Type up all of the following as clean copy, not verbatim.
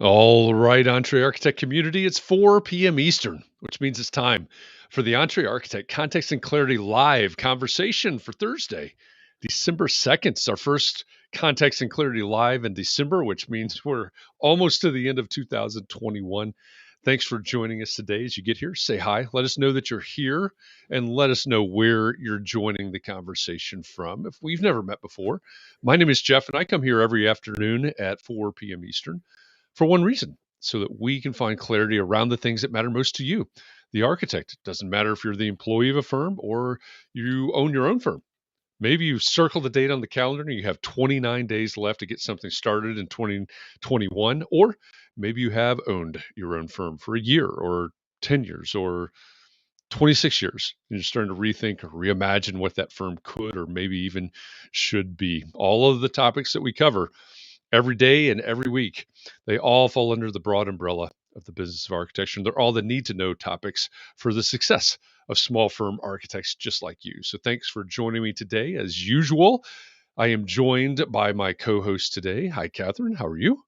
All right, Entree Architect community, it's 4 p.m. Eastern, which means it's time for the Entree Architect Context and Clarity Live conversation for Thursday, December 2nd. It's our first Context and Clarity Live in December, which means we're almost to the end of 2021. Thanks for joining us today. As you get here, say hi. Let us know that you're here and let us know where you're joining the conversation from. If we've never met before, my name is Jeff, and I come here every afternoon at 4 p.m. Eastern for one reason, so that we can find clarity around the things that matter most to you, the architect. It doesn't matter if you're the employee of a firm or you own your own firm. Maybe you circle the date on the calendar and you have 29 days left to get something started in 2021, or maybe you have owned your own firm for a year or 10 years or 26 years. And you're starting to rethink or reimagine what that firm could or maybe even should be. All of the topics that we cover every day and every week, they all fall under the broad umbrella of the business of architecture. And they're all the need to know topics for the success of small firm architects just like you. So thanks for joining me today. As usual, I am joined by my co-host today. Hi, Katharine. How are you?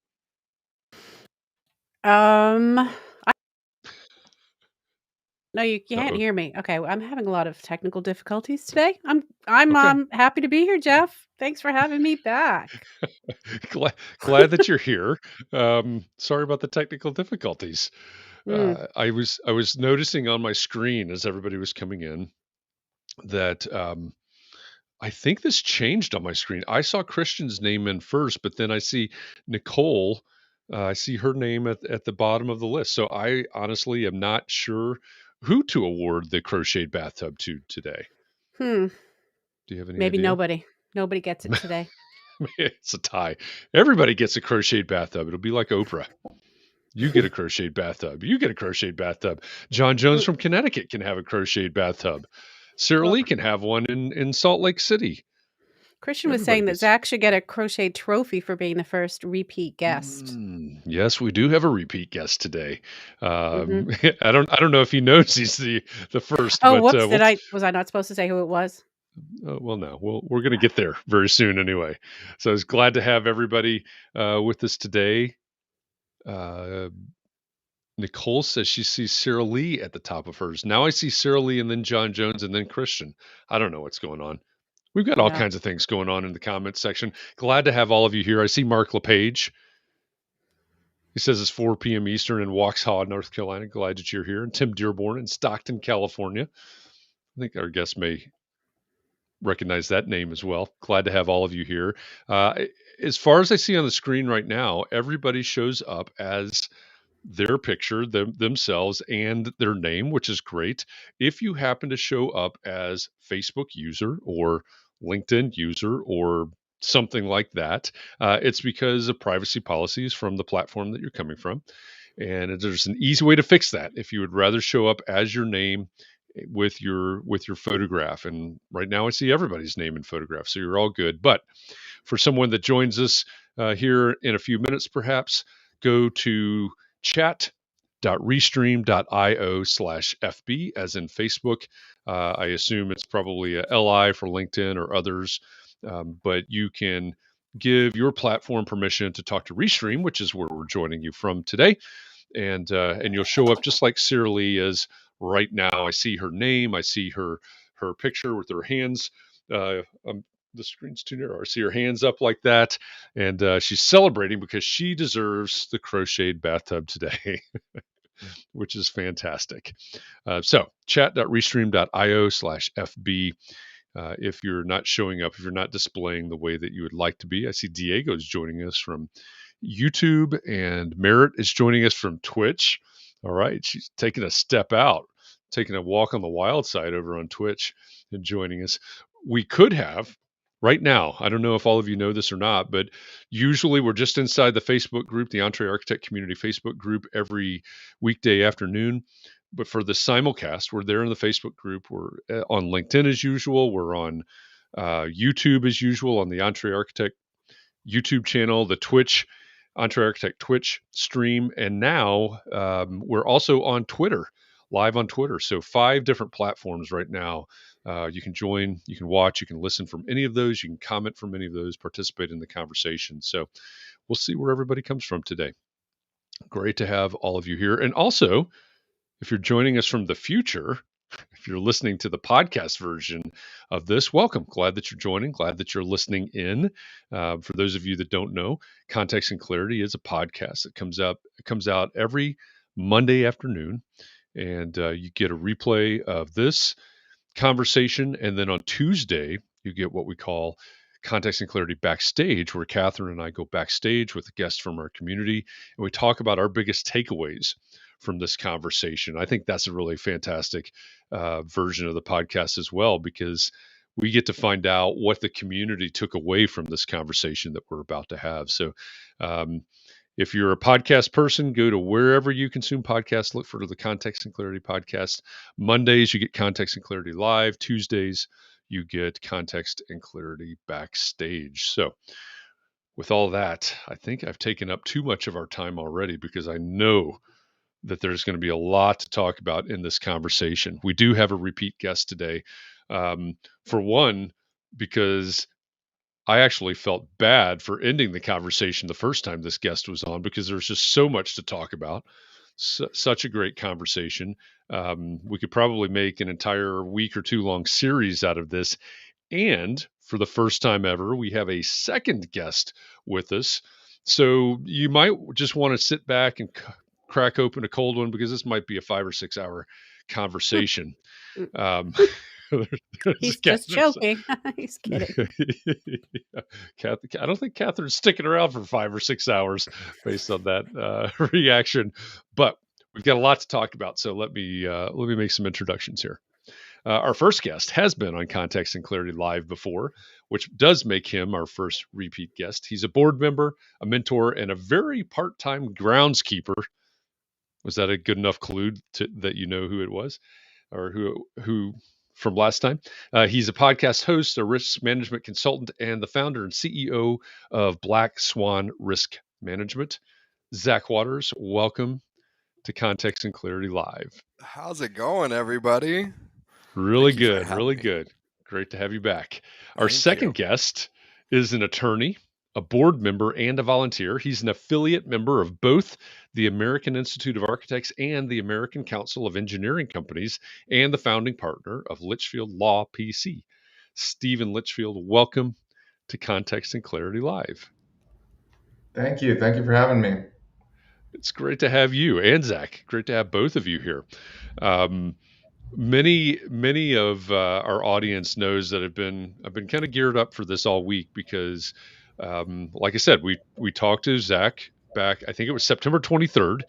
No, you can't Uh-oh. hear me. Okay, I'm having a lot of technical difficulties today. I'm Okay. happy to be here, Jeff. Thanks for having me back. glad that you're here. Sorry about the technical difficulties. Mm, I was noticing on my screen as everybody was coming in that I think this changed on my screen. I saw Christian's name in first, but then I see Nicole. I see her name at the bottom of the list. So I honestly am not sure who to award the crocheted bathtub to today. hmm. Do you have any Maybe idea? nobody. Nobody gets it today. It's a tie. Everybody gets a crocheted bathtub. It'll be like Oprah. You get a crocheted bathtub. You get a crocheted bathtub. John Jones Mm, from Connecticut can have a crocheted bathtub. Sarah well, Lee can have one in Salt Lake City. Christian was Everybody saying that gets. Zach should get a crochet trophy for being the first repeat guest. Yes, we do have a repeat guest today. Hmm. I don't know if he knows he's the first, Oh, but whoops! Was I not supposed to say who it was? well, no, we're going to get there very soon anyway. So I was glad to have everybody with us today. Uh, Nicole says she sees Sarah Lee at the top of hers. Now I see Sarah Lee and then John Jones and then Christian. I don't know what's going on. We've got all Yeah. kinds of things going on in the comments section. Glad to have all of you here. I see Mark LePage. He says it's 4 p.m. Eastern in Waxhaw, North Carolina. Glad that you're here. And Tim Dearborn in Stockton, California. I think our guests may recognize that name as well. Glad to have all of you here. As far as I see on the screen right now, everybody shows up as their picture, themselves, and their name, which is great. If you happen to show up as Facebook user or LinkedIn user or something like that, it's because of privacy policies from the platform that you're coming from. And there's an easy way to fix that. If you would rather show up as your name with your photograph, and right now I see everybody's name and photograph, so you're all good. But for someone that joins us here in a few minutes, perhaps go to chat.restream.io/FB, as in Facebook. I assume it's probably a LI for LinkedIn or others, but you can give your platform permission to talk to Restream, which is where we're joining you from today, and you'll show up just like Sarah Lee is right now. I see her name, I see her picture with her hands. Uh, um, the screen's too narrow. I see her hands up like that, and she's celebrating because she deserves the crocheted bathtub today, which is fantastic. So chat.restream.io/FB. If you're not showing up, if you're not displaying the way that you would like to be. I see Diego's joining us from YouTube, and Merritt is joining us from Twitch. All right, she's taking a step out, taking a walk on the wild side over on Twitch and joining us. We could have right now, I don't know if all of you know this or not, but usually we're just inside the Facebook group, the Entree Architect Community Facebook group, every weekday afternoon. But for the simulcast, we're there in the Facebook group. We're on LinkedIn as usual. We're on YouTube as usual on the Entree Architect YouTube channel, the Twitch, Entree Architect Twitch stream, and now we're also on Twitter, live on Twitter. So 5 different platforms right now. You can join, you can watch, you can listen from any of those, you can comment from any of those, participate in the conversation. So we'll see where everybody comes from today. Great to have all of you here. And also, if you're joining us from the future, if you're listening to the podcast version of this, welcome. Glad that you're joining. Glad that you're listening in. For those of you that don't know, Context and Clarity is a podcast that comes out every Monday afternoon, and you get a replay of this conversation. And then on Tuesday, you get what we call Context and Clarity Backstage, where Katharine and I go backstage with a guest from our community and we talk about our biggest takeaways from this conversation. I think that's a really fantastic version of the podcast as well, because we get to find out what the community took away from this conversation that we're about to have. So, if you're a podcast person, go to wherever you consume podcasts, look for the Context and Clarity podcast. Mondays, you get Context and Clarity Live. Tuesdays, you get Context and Clarity Backstage. So, with all that, I think I've taken up too much of our time already, because I know that there's going to be a lot to talk about in this conversation. We do have a repeat guest today. For one, because I actually felt bad for ending the conversation the first time this guest was on, because there's just so much to talk about. Such a great conversation. We could probably make an entire week or two long series out of this. And for the first time ever, we have a second guest with us. So you might just want to sit back and crack open a cold one, because this might be a 5 or 6 hour conversation. He's just joking. He's kidding. Yeah. I don't think Katharine's sticking around for 5 or 6 hours based on that reaction, but we've got a lot to talk about. So let me make some introductions here. Our first guest has been on Context and Clarity Live before, which does make him our first repeat guest. He's a board member, a mentor, and a very part-time groundskeeper. Was that a good enough clue that you know who it was, or who from last time? He's a podcast host, a risk management consultant, and the founder and CEO of Black Swan Risk Management. Zach Waters, welcome to Context and Clarity Live. How's it going, everybody? Really good, really good. Great to have you back. Our second guest is an attorney, a board member, and a volunteer. He's an affiliate member of both the American Institute of Architects and the American Council of Engineering Companies, and the founding partner of Litchfield Law PC. Stephen Litchfield, welcome to Context and Clarity Live. Thank you. Thank you for having me. It's great to have you and Zach. Great to have both of you here. Many of our audience knows that I've been kind of geared up for this all week, because, like I said, we talked to Zach back, I think it was September 23rd.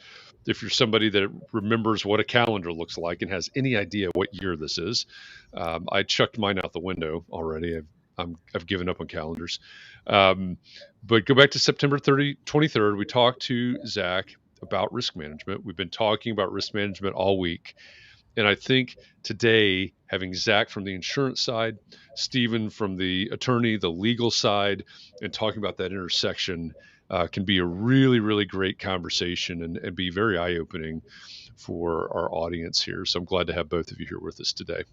If you're somebody that remembers what a calendar looks like and has any idea what year this is, I chucked mine out the window already. I've given up on calendars. But go back to September 23rd. We talked to Zach about risk management. We've been talking about risk management all week. And I think today, having Zach from the insurance side, Stephen from the attorney, the legal side, and talking about that intersection can be a really, really great conversation and be very eye-opening for our audience here. So I'm glad to have both of you here with us today.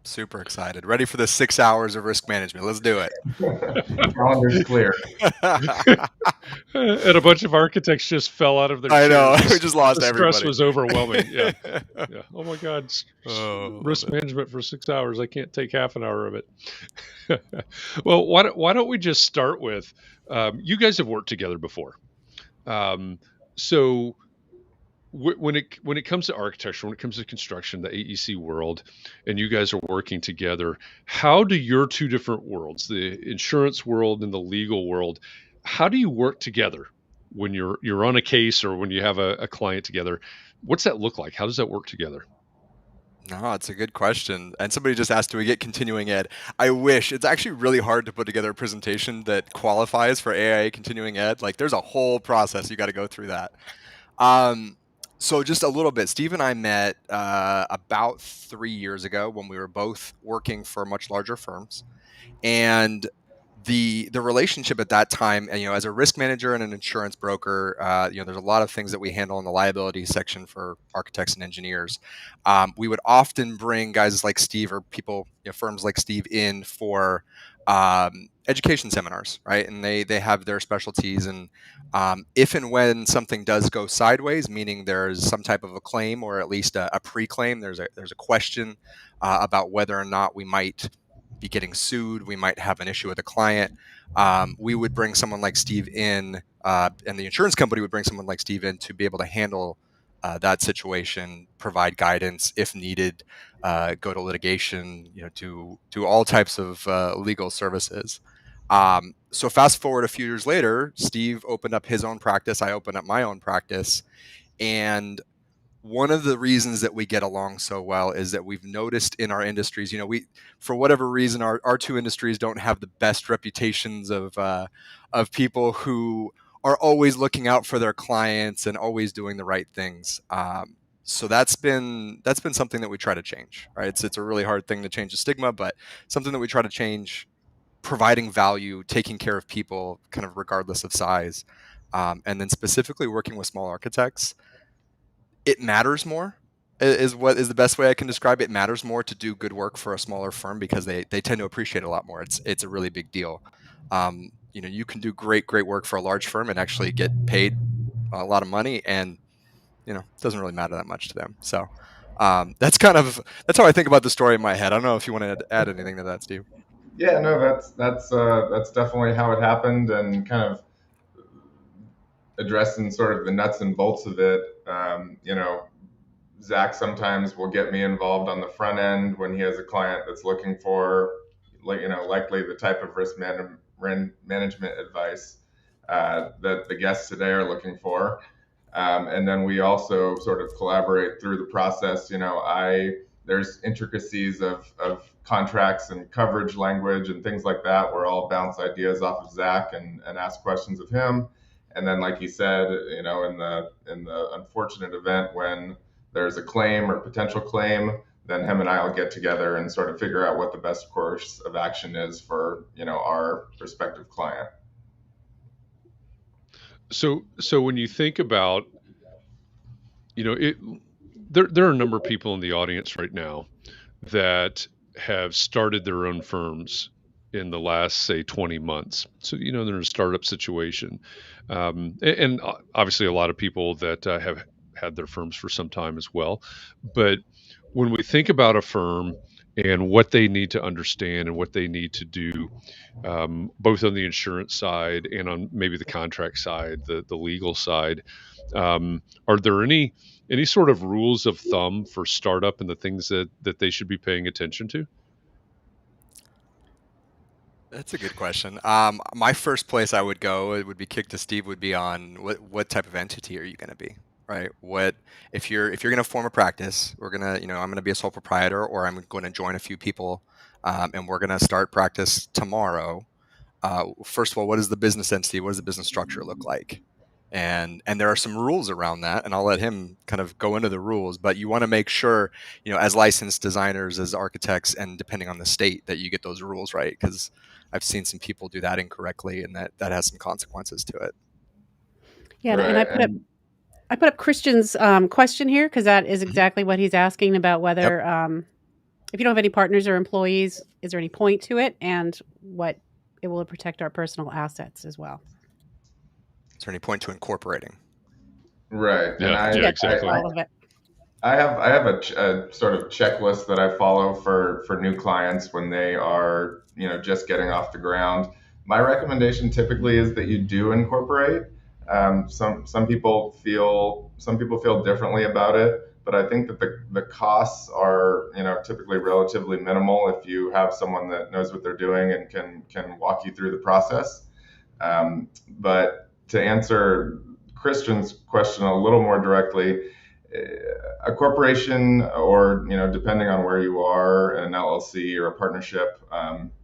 Super excited. Ready for the 6 hours of risk management. Let's do it. Calendar's clear. And a bunch of architects just fell out of their chairs. I know. We just lost the everybody. Stress was overwhelming. Yeah. Oh my God. Risk management for 6 hours. I can't take half an hour of it. Well, why don't we just start with, you guys have worked together before. So when it comes to architecture, when it comes to construction, the AEC world, and you guys are working together, how do your two different worlds, the insurance world and the legal world, how do you work together when you're on a case or when you have a client together? What's that look like? How does that work together? No, it's a good question. And somebody just asked, do we get continuing ed? I wish. It's actually really hard to put together a presentation that qualifies for AIA continuing ed. Like, there's a whole process. You got to go through that. So just a little bit, Steve and I met about 3 years ago when we were both working for much larger firms. And the relationship at that time, and, as a risk manager and an insurance broker, there's a lot of things that we handle in the liability section for architects and engineers. We would often bring guys like Steve or people, firms like Steve in for education seminars, right? And they have their specialties, and If and when something does go sideways, meaning there's some type of a claim or at least a pre-claim, there's a question about whether or not we might be getting sued, we might have an issue with a client, we would bring someone like Steve in, and the insurance company would bring someone like Steve in to be able to handle that situation, provide guidance if needed, go to litigation, do all types of legal services. So fast forward a few years later, Steve opened up his own practice. I opened up my own practice. And one of the reasons that we get along so well is that we've noticed in our industries, for whatever reason, our two industries don't have the best reputations of people who are always looking out for their clients and always doing the right things. So that's been something that we try to change, right? It's a really hard thing to change the stigma, but something that we try to change, providing value, taking care of people kind of regardless of size. And then specifically working with small architects, it matters more is what is the best way I can describe it. It matters more to do good work for a smaller firm because they tend to appreciate it a lot more. It's a really big deal. You can do great work for a large firm and actually get paid a lot of money, and it doesn't really matter that much to them. So that's how I think about the story in my head. I don't know if you want to add anything to that, Steve. Yeah, no, that's definitely how it happened, and kind of addressing sort of the nuts and bolts of it. Zach sometimes will get me involved on the front end when he has a client that's looking for, likely the type of risk management advice that the guests today are looking for. And then we also sort of collaborate through the process. There's intricacies of contracts and coverage language and things like that where I'll bounce ideas off of Zach and ask questions of him. And then, like he said, in the unfortunate event when there's a claim or potential claim, then him and I will get together and sort of figure out what the best course of action is for, our respective client. So when you think about, there are a number of people in the audience right now that have started their own firms in the last, say, 20 months. So, they're in a startup situation. And obviously a lot of people that have had their firms for some time as well. But when we think about a firm and what they need to understand and what they need to do, both on the insurance side and on maybe the contract side, the legal side, are there any sort of rules of thumb for startup and the things that they should be paying attention to? That's a good question. My first place I would go, it would be kicked to Steve, would be on what type of entity are you going to be, right? What if you're going to form a practice? I'm going to be a sole proprietor, or I'm going to join a few people, and we're going to start practice tomorrow. First of all, what is the business entity? What does the business structure look like? And there are some rules around that, and I'll let him kind of go into the rules, but you want to make sure, as licensed designers, as architects, and depending on the state, that you get those rules right, because I've seen some people do that incorrectly, and that has some consequences to it. Yeah, Right. and I put up Christian's question here because that is exactly what he's asking about, whether if you don't have any partners or employees, is there any point to it, and what it will protect our personal assets as well. Is there any point to incorporating? Right. Yeah, And exactly. All of it. I have a sort of checklist that I follow for new clients when they are, just getting off the ground. My recommendation typically is that you do incorporate. Some people feel differently about it, but I think that the costs are, typically relatively minimal if you have someone that knows what they're doing and can walk you through the process. But to answer Christian's question a little more directly, a corporation, or depending on where you are, an LLC or a partnership,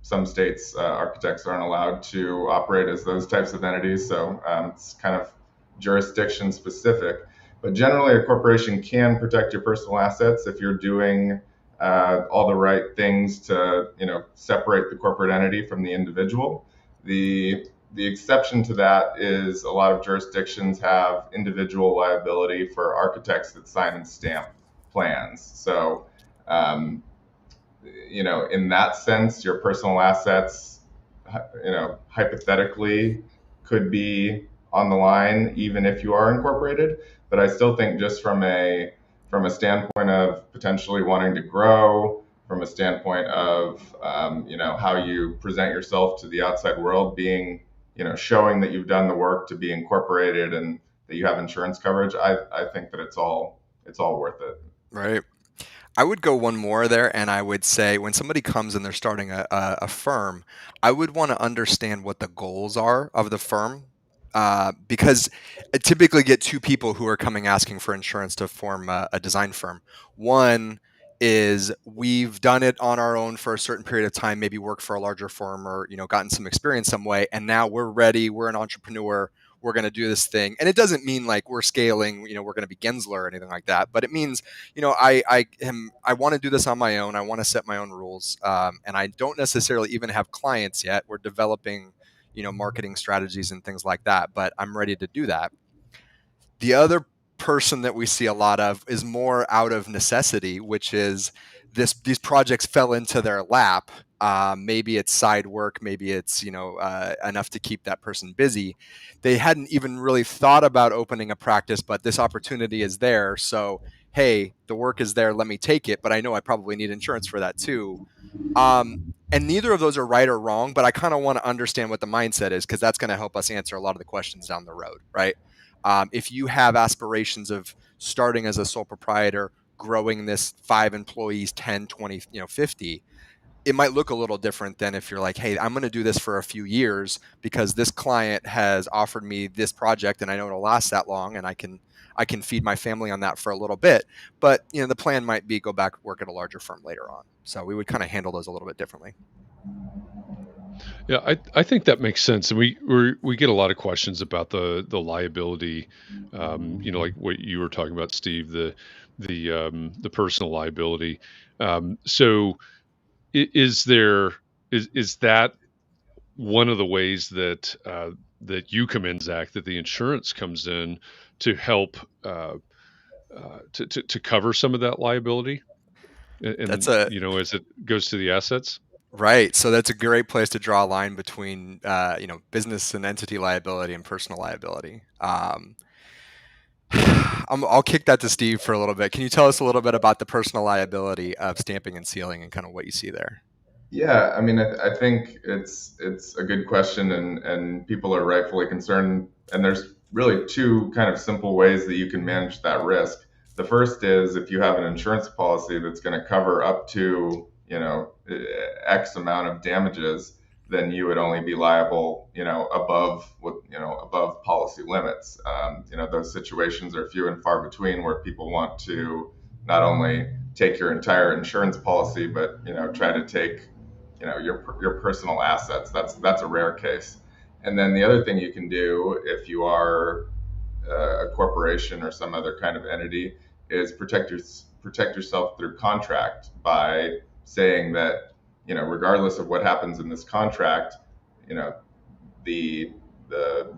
some states architects aren't allowed to operate as those types of entities, so it's kind of jurisdiction specific. But generally, a corporation can protect your personal assets if you're doing all the right things to separate the corporate entity from the individual. The exception to that is a lot of jurisdictions have individual liability for architects that sign and stamp plans. So, in that sense, your personal assets, hypothetically could be on the line, even if you are incorporated. But I still think just from a standpoint of potentially wanting to grow, from a standpoint of how you present yourself to the outside world, being showing that you've done the work to be incorporated and that you have insurance coverage, I think that it's all worth it. Right. I would go one more there, and I would say when somebody comes and they're starting a firm, I would want to understand what the goals are of the firm, because I typically get two people who are coming asking for insurance to form a design firm. One is we've done it on our own for a certain period of time, maybe worked for a larger firm or gotten some experience some way, and now we're ready. We're an entrepreneur. We're going to do this thing, and it doesn't mean like we're scaling. We're going to be Gensler or anything like that, but it means I want to do this on my own. I want to set my own rules, and I don't necessarily even have clients yet. We're developing, marketing strategies and things like that. But I'm ready to do that. The other person that we see a lot of is more out of necessity, which is these projects fell into their lap. Maybe it's side work, maybe it's enough to keep that person busy. They hadn't even really thought about opening a practice, but this opportunity is there. So hey, the work is there, let me take it. But I know I probably need insurance for that too. And neither of those are right or wrong, but I kind of want to understand what the mindset is, because that's going to help us answer a lot of the questions down the road, right? If you have aspirations of starting as a sole proprietor, growing this 5 employees, 10, 20, 50, it might look a little different than if you're like, hey, I'm going to do this for a few years because this client has offered me this project and I know it'll last that long and I can feed my family on that for a little bit. But the plan might be go back, work at a larger firm later on. So we would kind of handle those a little bit differently. Yeah, I think that makes sense, and we get a lot of questions about the liability, like what you were talking about, Steve, the personal liability. So is that one of the ways that that you come in, Zach, that the insurance comes in to help to cover some of that liability, That's and as it goes to the assets? Right. So that's a great place to draw a line between, business and entity liability and personal liability. I'll kick that to Steve for a little bit. Can you tell us a little bit about the personal liability of stamping and sealing and kind of what you see there? Yeah, I mean, I think it's a good question, and people are rightfully concerned. And there's really two kind of simple ways that you can manage that risk. The first is if you have an insurance policy that's going to cover up to X amount of damages, then you would only be liable above policy limits. Those situations are few and far between where people want to not only take your entire insurance policy, but try to take your personal assets. That's a rare case. And then the other thing you can do if you are a corporation or some other kind of entity is protect yourself through contract by saying that regardless of what happens in this contract, the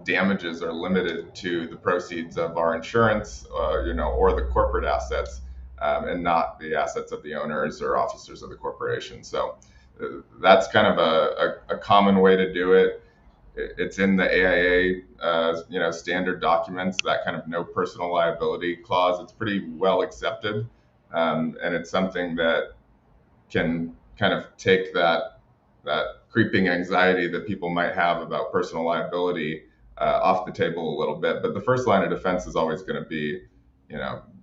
damages are limited to the proceeds of our insurance, or the corporate assets, and not the assets of the owners or officers of the corporation. So that's kind of a common way to do it. It's in the AIA, standard documents, that kind of no personal liability clause. It's pretty well accepted, and it's something that can kind of take that creeping anxiety that people might have about personal liability off the table a little bit. But the first line of defense is always going to be,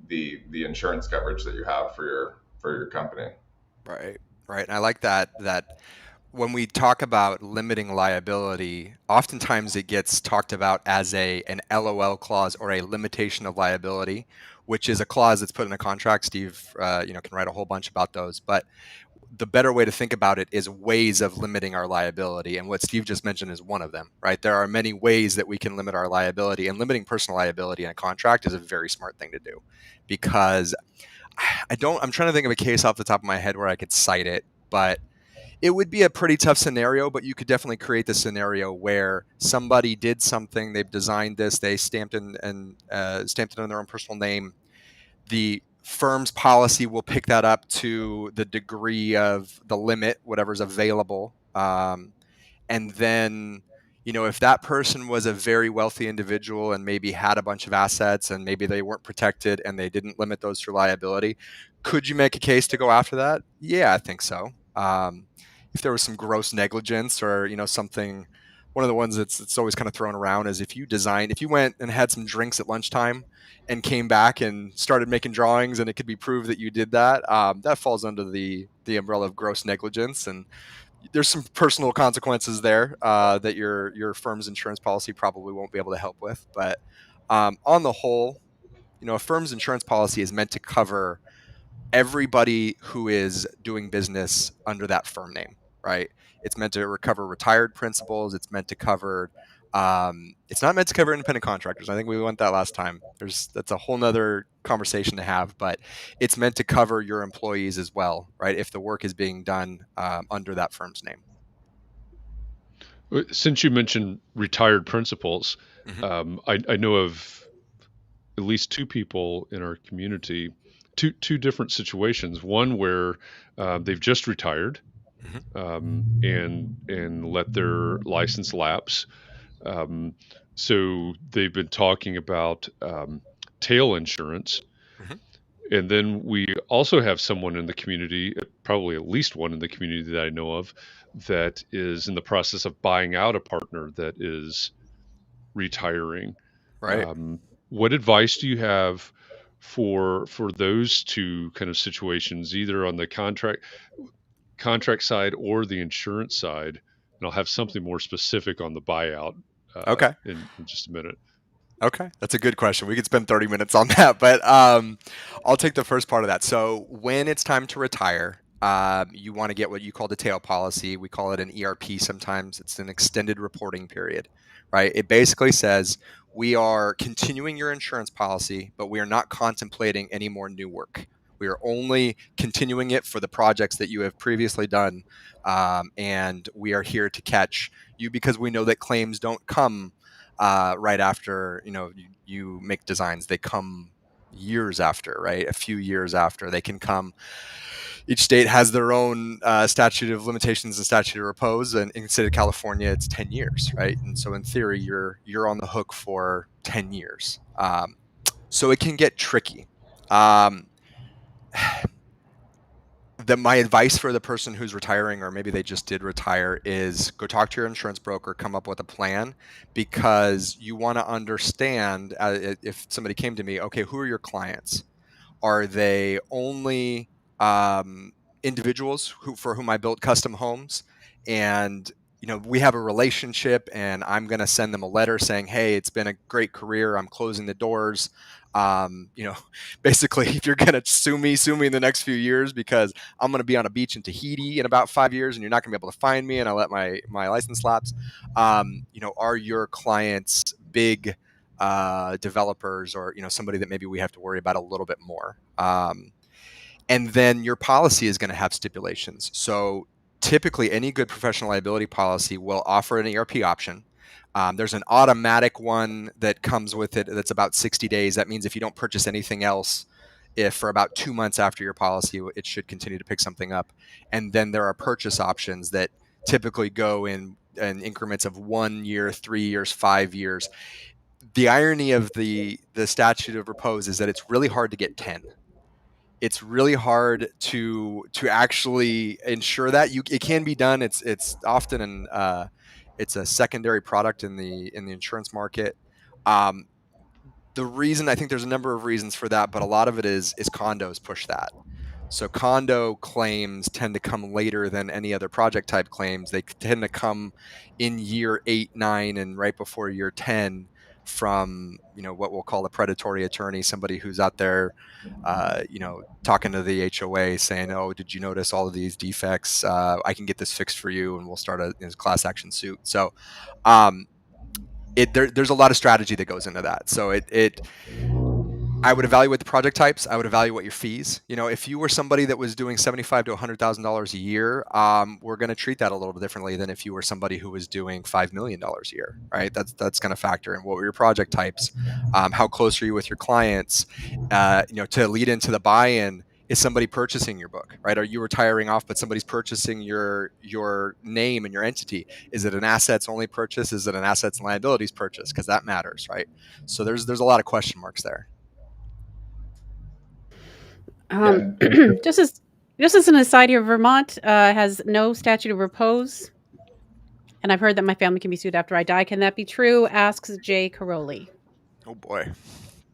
the insurance coverage that you have for your company. Right. Right. And I like that when we talk about limiting liability, oftentimes it gets talked about as an LOL clause or a limitation of liability, which is a clause that's put in a contract. Steve, can write a whole bunch about those. But the better way to think about it is ways of limiting our liability. And what Steve just mentioned is one of them, right? There are many ways that we can limit our liability, and limiting personal liability in a contract is a very smart thing to do, because I'm trying to think of a case off the top of my head where I could cite it, but it would be a pretty tough scenario. But you could definitely create the scenario where somebody did something, they've designed this, they stamped it in their own personal name. The firm's policy will pick that up to the degree of the limit, whatever's available. And then, if that person was a very wealthy individual and maybe had a bunch of assets and maybe they weren't protected and they didn't limit those through liability, could you make a case to go after that? Yeah, I think so. If there was some gross negligence or, something, one of the ones that's always kind of thrown around is if you went and had some drinks at lunchtime and came back and started making drawings and it could be proved that you did that, that falls under the umbrella of gross negligence. And there's some personal consequences there that your firm's insurance policy probably won't be able to help with. But on the whole, a firm's insurance policy is meant to cover everybody who is doing business under that firm name, right? It's meant to recover retired principals. It's meant to cover. It's not meant to cover independent contractors. I think we went that last time. That's a whole nother conversation to have, but it's meant to cover your employees as well, right? If the work is being done under that firm's name. Since you mentioned retired principals, I know of at least two people in our community, two different situations. One where they've just retired and let their license lapse. So they've been talking about tail insurance. And then we also have someone in the community, probably at least one in the community that I know of, that is in the process of buying out a partner that is retiring. Right. What advice do you have for those two kind of situations, either on the contract side or the insurance side? And I'll have something more specific on the buyout in just a minute. Okay, that's a good question. We could spend 30 minutes on that, but I'll take the first part of that. So when it's time to retire, you want to get what you call the tail policy. We call it an ERP sometimes. It's an extended reporting period, right? It basically says we are continuing your insurance policy, but we are not contemplating any more new work. We are only continuing it for the projects that you have previously done, and we are here to catch you because we know that claims don't come right after you make designs. They come years after, right? A few years after. They can come. Each state has their own statute of limitations and statute of repose, and in the state of California, it's 10 years, right? And so in theory, you're on the hook for 10 years. So it can get tricky. My advice for the person who's retiring, or maybe they just did retire, is go talk to your insurance broker, come up with a plan, because you want to understand, if somebody came to me, okay, who are your clients? Are they only individuals for whom I built custom homes? And we have a relationship and I'm going to send them a letter saying, hey, it's been a great career. I'm closing the doors. Basically, if you're going to sue me in the next few years because I'm going to be on a beach in Tahiti in about 5 years and you're not going to be able to find me and I let my license lapse. Are your clients big developers or, somebody that maybe we have to worry about a little bit more? And then your policy is going to have stipulations. So typically any good professional liability policy will offer an ERP option. There's an automatic one that comes with it that's about 60 days. That means if you don't purchase anything else, if for about 2 months after your policy, it should continue to pick something up. And then there are purchase options that typically go in increments of 1 year, 3 years, 5 years. The irony of the statute of repose is that it's really hard to get 10. It's really hard to actually ensure that it can be done. It's often it's a secondary product in the insurance market. The reason, I think there's a number of reasons for that, but a lot of it is condos push that. So condo claims tend to come later than any other project type claims. They tend to come in year 8, 9, and right before year 10 from what we'll call a predatory attorney, somebody who's out there talking to the HOA saying, oh, did you notice all of these defects? I can get this fixed for you, and we'll start a class action suit. So there's a lot of strategy that goes into that. So I would evaluate the project types. I would evaluate your fees. If you were somebody that was doing $75,000 to $100,000 a year, we're going to treat that a little bit differently than if you were somebody who was doing $5 million a year, right? That's going to factor in what were your project types, how close are you with your clients, to lead into the buy-in. is somebody purchasing your book, right? Are you retiring off, but somebody's purchasing your name and your entity? Is it an assets only purchase? Is it an assets and liabilities purchase? Because that matters, right? So there's a lot of question marks there. Just as an aside here, Vermont has no statute of repose, and I've heard that my family can be sued after I die. Can that be true? Asks Jay Caroli. Oh boy.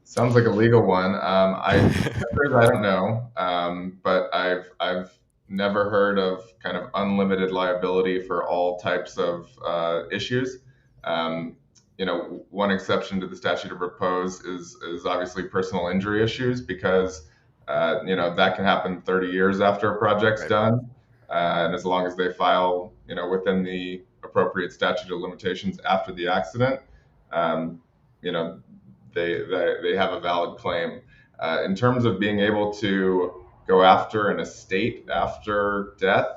Sounds like a legal one. I don't know, but I've never heard of kind of unlimited liability for all types of issues. One exception to the statute of repose is obviously personal injury issues, because that can happen 30 years after a project's Right. done, and as long as they file within the appropriate statute of limitations after the accident, they have a valid claim. In terms of being able to go after an estate after death,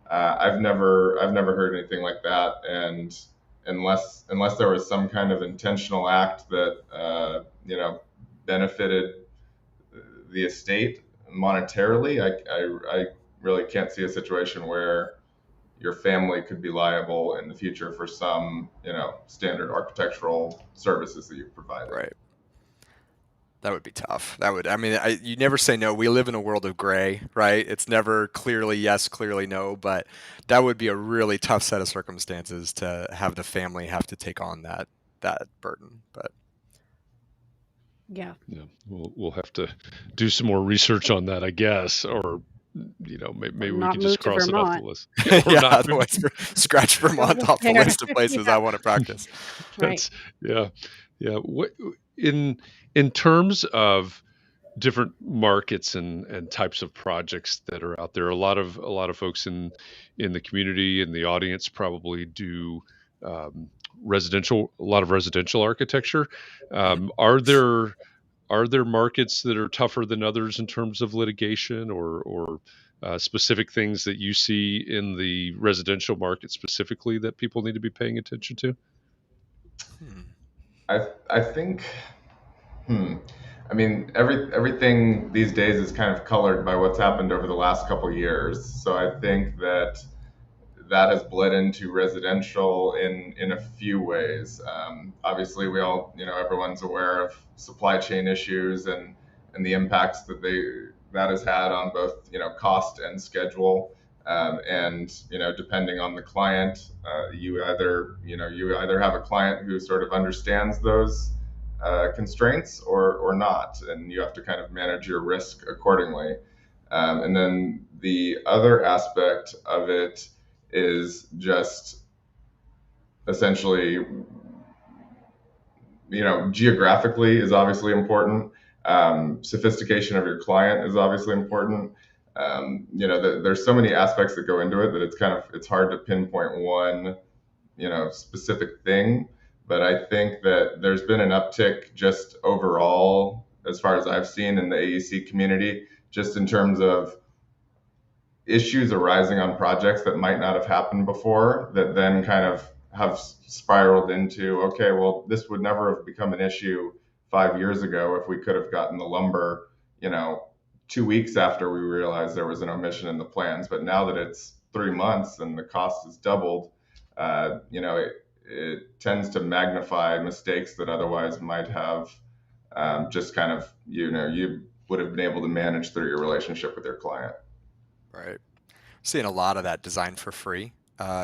I've never heard anything like that, and unless there was some kind of intentional act that benefited the estate monetarily, I really can't see a situation where your family could be liable in the future for some standard architectural services that you've provided. Right. That would be tough. You never say no. We live in a world of gray, right? It's never clearly yes, clearly no, but that would be a really tough set of circumstances to have the family have to take on that burden. But yeah, we'll have to do some more research on that, I guess, or maybe we can just cross it off the list. Otherwise scratch Vermont off the list of places I want to practice. Right. Yeah. What in terms of different markets and types of projects that are out there, a lot of folks in the community and the audience probably do a lot of residential architecture. Are there markets that are tougher than others in terms of litigation, or specific things that you see in the residential market specifically that people need to be paying attention to? I think, I mean, everything these days is kind of colored by what's happened over the last couple of years. So I think that has bled into residential in a few ways. Obviously, we all, everyone's aware of supply chain issues and the impacts that has had on both, cost and schedule. And depending on the client, you either have a client who sort of understands those constraints or not, and you have to kind of manage your risk accordingly. And then the other aspect of it is just essentially, geographically is obviously important. Sophistication of your client is obviously important. There's so many aspects that go into it that it's hard to pinpoint one, specific thing. But I think that there's been an uptick just overall, as far as I've seen in the AEC community, just in terms of issues arising on projects that might not have happened before, that then kind of have spiraled into, okay, well, this would never have become an issue 5 years ago if we could have gotten the lumber, 2 weeks after we realized there was an omission in the plans. But now that it's 3 months and the cost has doubled, it tends to magnify mistakes that otherwise might have just kind of, you would have been able to manage through your relationship with your client. Right. Seeing a lot of that design for free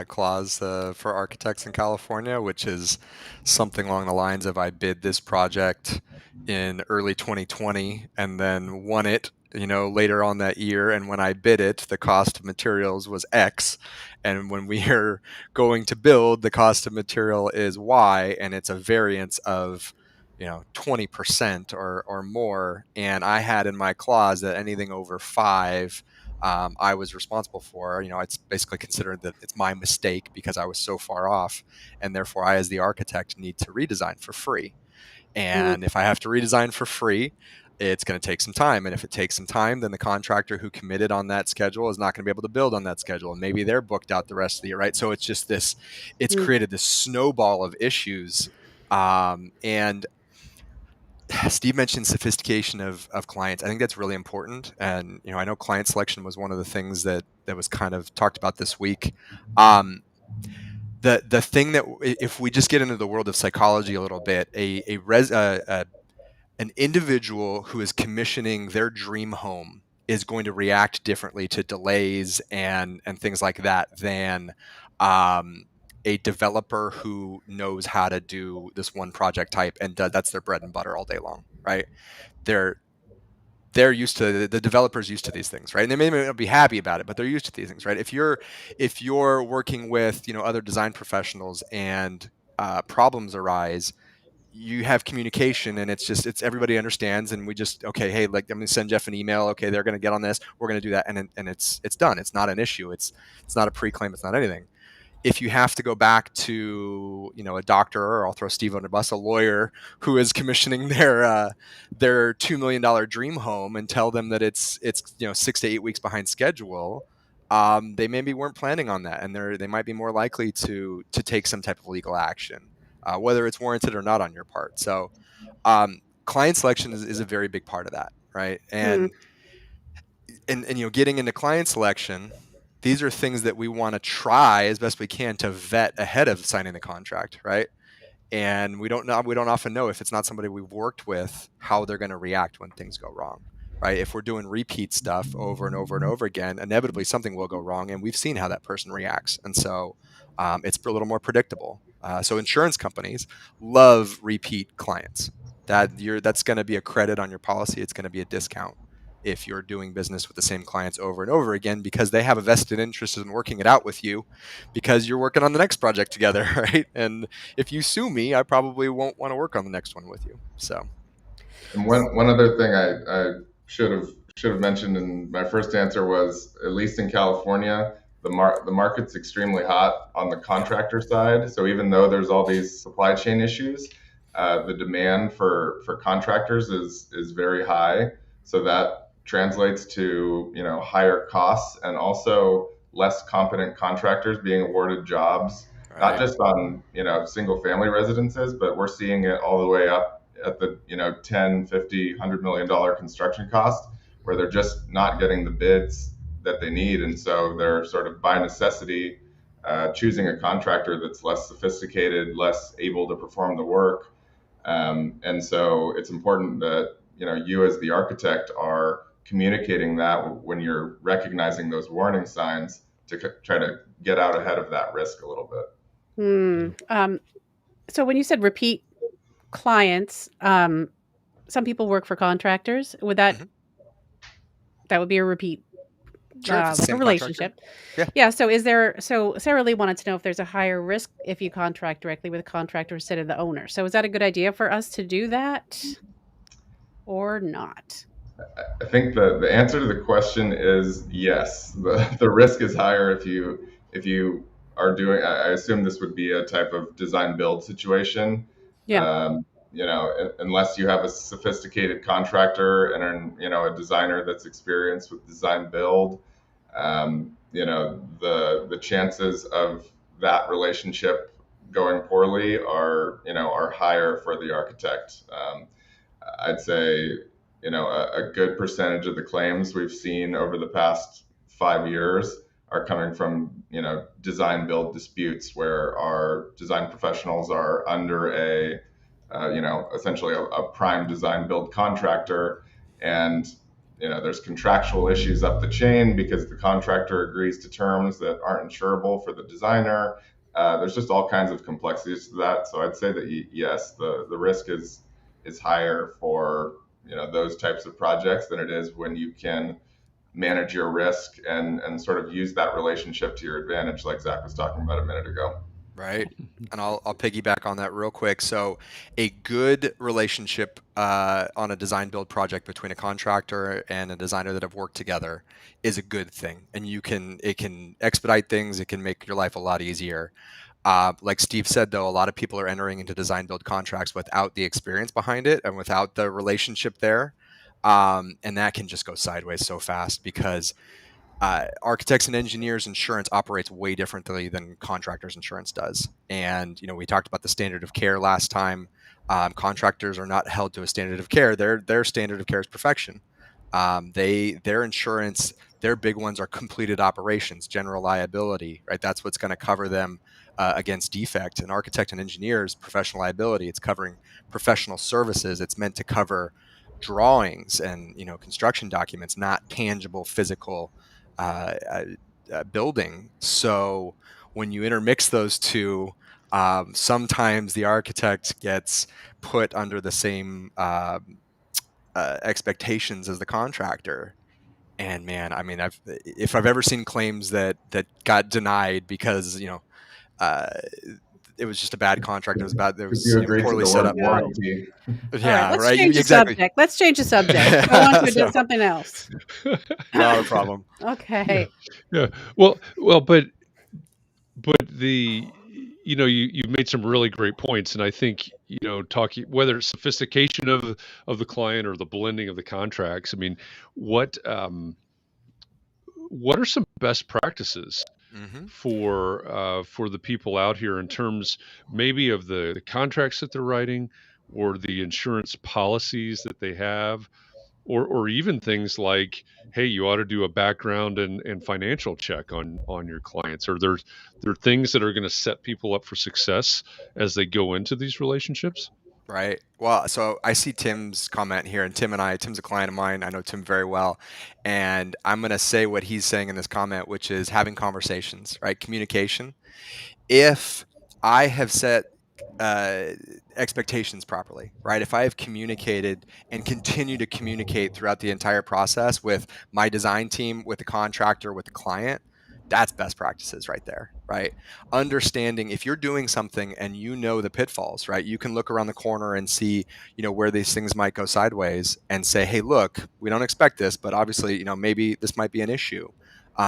clause for architects in California, which is something along the lines of, I bid this project in early 2020 and then won it, later on that year. And when I bid it, the cost of materials was X. And when we are going to build, the cost of material is Y, and it's a variance of 20% or more. And I had in my clause that anything over 5, I was responsible for. It's basically considered that it's my mistake because I was so far off, and therefore I, as the architect, need to redesign for free. And if I have to redesign for free, it's going to take some time. And if it takes some time, then the contractor who committed on that schedule is not going to be able to build on that schedule. And maybe they're booked out the rest of the year, right? So it's just created this snowball of issues. And Steve mentioned sophistication of clients. I think that's really important. And, I know client selection was one of the things that was kind of talked about this week. The thing that, if we just get into the world of psychology a little bit, an individual who is commissioning their dream home is going to react differently to delays and things like that than a developer who knows how to do this one project type and that's their bread and butter all day long, right? They're used to, the developers used to these things, right? And they may not be happy about it, but they're used to these things, right? If you're working with other design professionals and problems arise, you have communication, and it's everybody understands, and we just, okay, hey, like, I'm gonna send Jeff an email, okay, they're gonna get on this, we're gonna do that, and it's done. It's not an issue. It's not a pre-claim. It's not anything. If you have to go back to a doctor, or I'll throw Steve under the bus, a lawyer who is commissioning their $2 million dream home, and tell them that it's 6 to 8 weeks behind schedule, they maybe weren't planning on that, and they might be more likely to take some type of legal action, whether it's warranted or not on your part. So client selection is a very big part of that, right? And getting into client selection, these are things that we want to try as best we can to vet ahead of signing the contract, right? And we don't often know, if it's not somebody we've worked with, how they're going to react when things go wrong, right? If we're doing repeat stuff over and over and over again, inevitably something will go wrong, and we've seen how that person reacts. And so it's a little more predictable. So insurance companies love repeat clients. That's going to be a credit on your policy. It's going to be a discount if you're doing business with the same clients over and over again, because they have a vested interest in working it out with you, because you're working on the next project together, right? And if you sue me, I probably won't want to work on the next one with you. So, and one other thing I should have mentioned in my first answer was, at least in California, the market's extremely hot on the contractor side. So even though there's all these supply chain issues, the demand for contractors is very high. So that translates to higher costs, and also less competent contractors being awarded jobs, not just on single family residences, but we're seeing it all the way up at the 10, 50, $100 million construction cost, where they're just not getting the bids that they need, and so they're sort of by necessity choosing a contractor that's less sophisticated, less able to perform the work. And so it's important that you as the architect are communicating that when you're recognizing those warning signs, to try to get out ahead of that risk a little bit. So when you said repeat clients, some people work for contractors. Would that would be a repeat a relationship? Yeah. So Sarah Lee wanted to know if there's a higher risk if you contract directly with a contractor instead of the owner. So is that a good idea for us to do that or not? I think the answer to the question is yes. The risk is higher if you are doing, I assume this would be a type of design build situation. Yeah. Unless you have a sophisticated contractor and a designer that's experienced with design build, the chances of that relationship going poorly are higher for the architect. I'd say a good percentage of the claims we've seen over the past 5 years are coming from design build disputes, where our design professionals are under essentially a prime design build contractor, and there's contractual issues up the chain because the contractor agrees to terms that aren't insurable for the designer. There's just all kinds of complexities to that. So I'd say that yes, the risk is higher for those types of projects than it is when you can manage your risk and sort of use that relationship to your advantage, like Zach was talking about a minute ago. Right. And I'll piggyback on that real quick. So a good relationship on a design build project between a contractor and a designer that have worked together is a good thing. And it can expedite things. It can make your life a lot easier. Like Steve said, though, a lot of people are entering into design build contracts without the experience behind it and without the relationship there. And that can just go sideways so fast, because architects and engineers insurance operates way differently than contractors insurance does. And we talked about the standard of care last time. Contractors are not held to a standard of care. Their standard of care is perfection. Their insurance, their big ones are completed operations, general liability, right? That's what's going to cover them against defect. An architect and engineer's professional liability, it's covering professional services. It's meant to cover drawings and construction documents, not tangible physical building. So when you intermix those two, sometimes the architect gets put under the same expectations as the contractor. And man, I mean, if I've ever seen claims that got denied because it was just a bad contract, it was bad, it If was you agree to poorly the set word up. warranty. All right, Yeah, let's right. change the Exactly. subject. Let's change the subject. Go on to So- something else. Not a problem. Okay. Yeah. Well, but you've made some really great points, and I think talking whether it's sophistication of the client or the blending of the contracts. I mean, what are some best practices Hmm. for the people out here in terms maybe of the contracts that they're writing or the insurance policies that they have, or even things like, hey, you ought to do a background and financial check on your clients, or there are things that are going to set people up for success as they go into these relationships. Right. Well, so I see Tim's comment here, and Tim's a client of mine. I know Tim very well. And I'm going to say what he's saying in this comment, which is having conversations, right? Communication. If I have set uh, expectations properly, right? If I have communicated and continue to communicate throughout the entire process with my design team, with the contractor, with the client, that's best practices right there, right? Understanding if you're doing something and the pitfalls, right? You can look around the corner and see, where these things might go sideways and say, hey, look, we don't expect this, but obviously, maybe this might be an issue.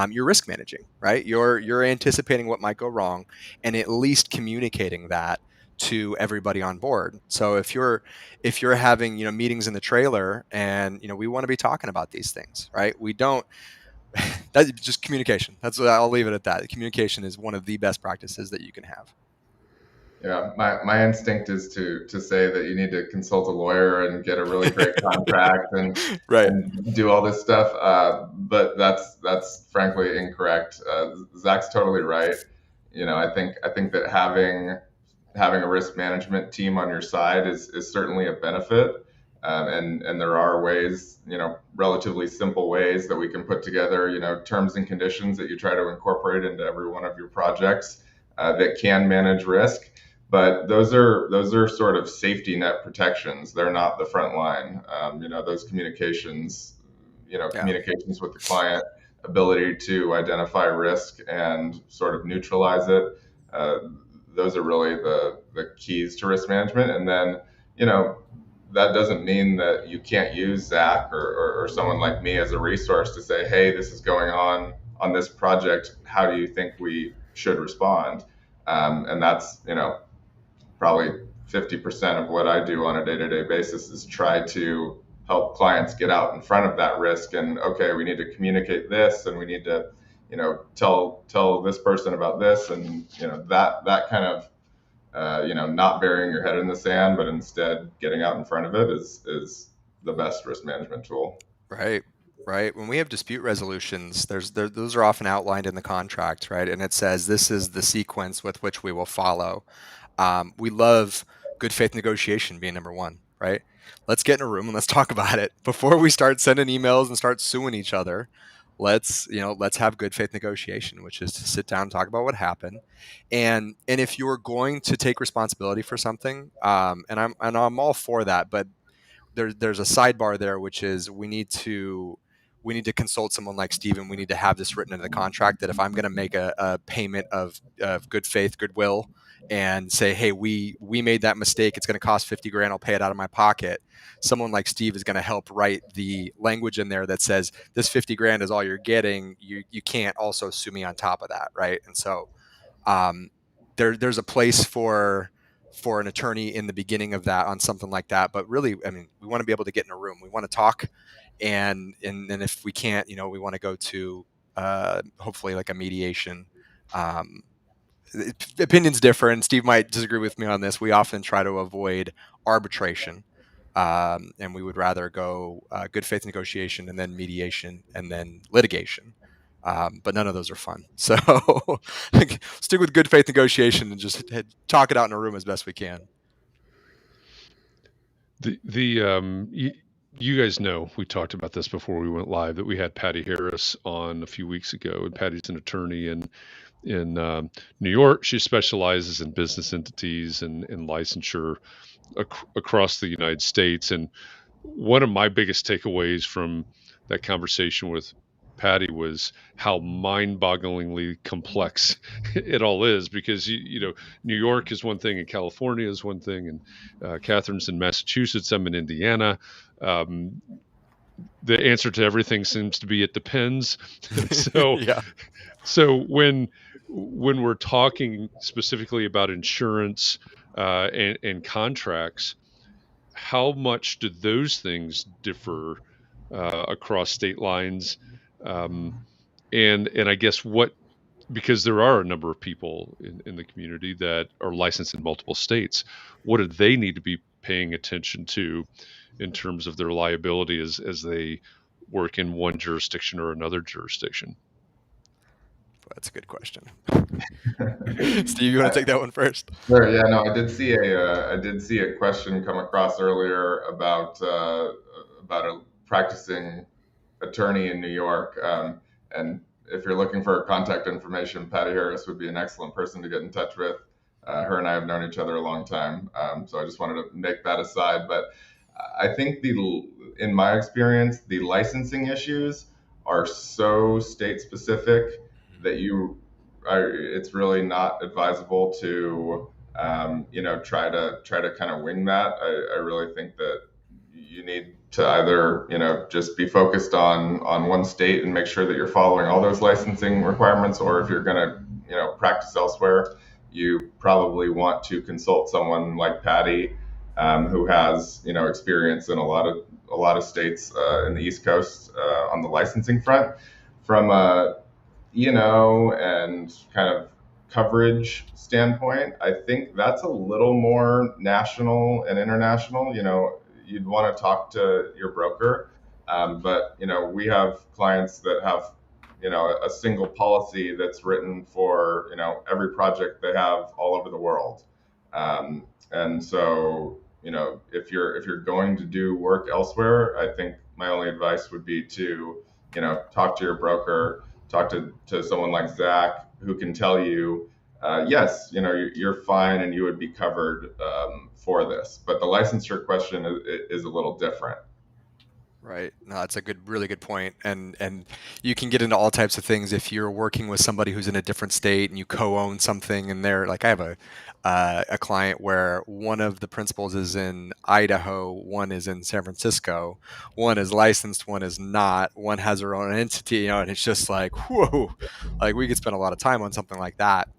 You're risk managing, right? You're anticipating what might go wrong and at least communicating that to everybody on board. So if you're having meetings in the trailer and we want to be talking about these things, right? We don't. That's just communication. I'll leave it at that. Communication is one of the best practices that you can have. Yeah, my instinct is to say that you need to consult a lawyer and get a really great contract and Right. and do all this stuff. But that's frankly incorrect. Zach's totally right. I think that having a risk management team on your side is certainly a benefit. And there are ways, relatively simple ways that we can put together, terms and conditions that you try to incorporate into every one of your projects that can manage risk. But those are sort of safety net protections. They're not the front line. Those communications, communications with the client, ability to identify risk and sort of neutralize it. Those are really the keys to risk management. And then, that doesn't mean that you can't use Zach or someone like me as a resource to say, hey, this is going on this project. How do you think we should respond? And that's, probably 50% of what I do on a day-to-day basis is try to help clients get out in front of that risk. And okay, we need to communicate this, and we need to, tell this person about this, and that kind of, not burying your head in the sand, but instead getting out in front of it is the best risk management tool. Right. Right. When we have dispute resolutions, those are often outlined in the contract, right? And it says this is the sequence with which we will follow. We love good faith negotiation being number one, right? Let's get in a room and let's talk about it before we start sending emails and start suing each other. Let's have good faith negotiation, which is to sit down and talk about what happened. And if you're going to take responsibility for something, and I'm all for that, but there's a sidebar there, which is we need to consult someone like Steven. We need to have this written into the contract that if I'm going to make a payment of good faith, goodwill, and say, hey, we made that mistake, it's going to cost 50 grand, I'll pay it out of my pocket. Someone like Steve is going to help write the language in there that says this 50 grand is all you're getting. You can't also sue me on top of that, right? And so there's a place for an attorney in the beginning of that on something like that. But really, I mean, we want to be able to get in a room. We want to talk, and if we can't, we want to go to hopefully like a mediation opinions differ, and Steve might disagree with me on this. We often try to avoid arbitration, and we would rather go good faith negotiation and then mediation and then litigation. But none of those are fun. So stick with good faith negotiation and just talk it out in a room as best we can. You guys know, we talked about this before we went live, that we had Patty Harris on a few weeks ago, and Patty's an attorney in New York. She specializes in business entities and licensure across the United States. And one of my biggest takeaways from that conversation with Patty was how mind-bogglingly complex it all is, because you know, New York is one thing and California is one thing, and Katharine's in Massachusetts, I'm in Indiana. The answer to everything seems to be it depends. So Yeah. So when we're talking specifically about insurance and contracts, how much do those things differ across state lines? And I guess because there are a number of people in the community that are licensed in multiple states, what do they need to be paying attention to in terms of their liability as they work in one jurisdiction or another jurisdiction? That's a good question. Steve, you want to take that one first? Sure. Yeah. No, I did see a question come across earlier about a practicing attorney in New York, and if you're looking for contact information, Patty Harris would be an excellent person to get in touch with. Her and I have known each other a long time, so I just wanted to make that aside. But I think in my experience, the licensing issues are so state specific that it's really not advisable to try to kind of wing that. I really think that you need to either just be focused on one state and make sure that you're following all those licensing requirements, or if you're going to practice elsewhere, you probably want to consult someone like Patty, who has experience in a lot of states in the East Coast on the licensing front, from a and kind of coverage standpoint. I think that's a little more national and international. You'd want to talk to your broker, but we have clients that have a single policy that's written for every project they have all over the world, and so if you're going to do work elsewhere, I think my only advice would be to talk to your broker, talk to someone like Zach, who can tell you, yes, you're fine and you would be covered for this. But the licensure question is a little different. Right. No, that's a really good point. And you can get into all types of things if you're working with somebody who's in a different state and you co-own something, and they're like, I have a client where one of the principals is in Idaho, one is in San Francisco, one is licensed, one is not, one has her own entity, and it's just like, whoa, like we could spend a lot of time on something like that.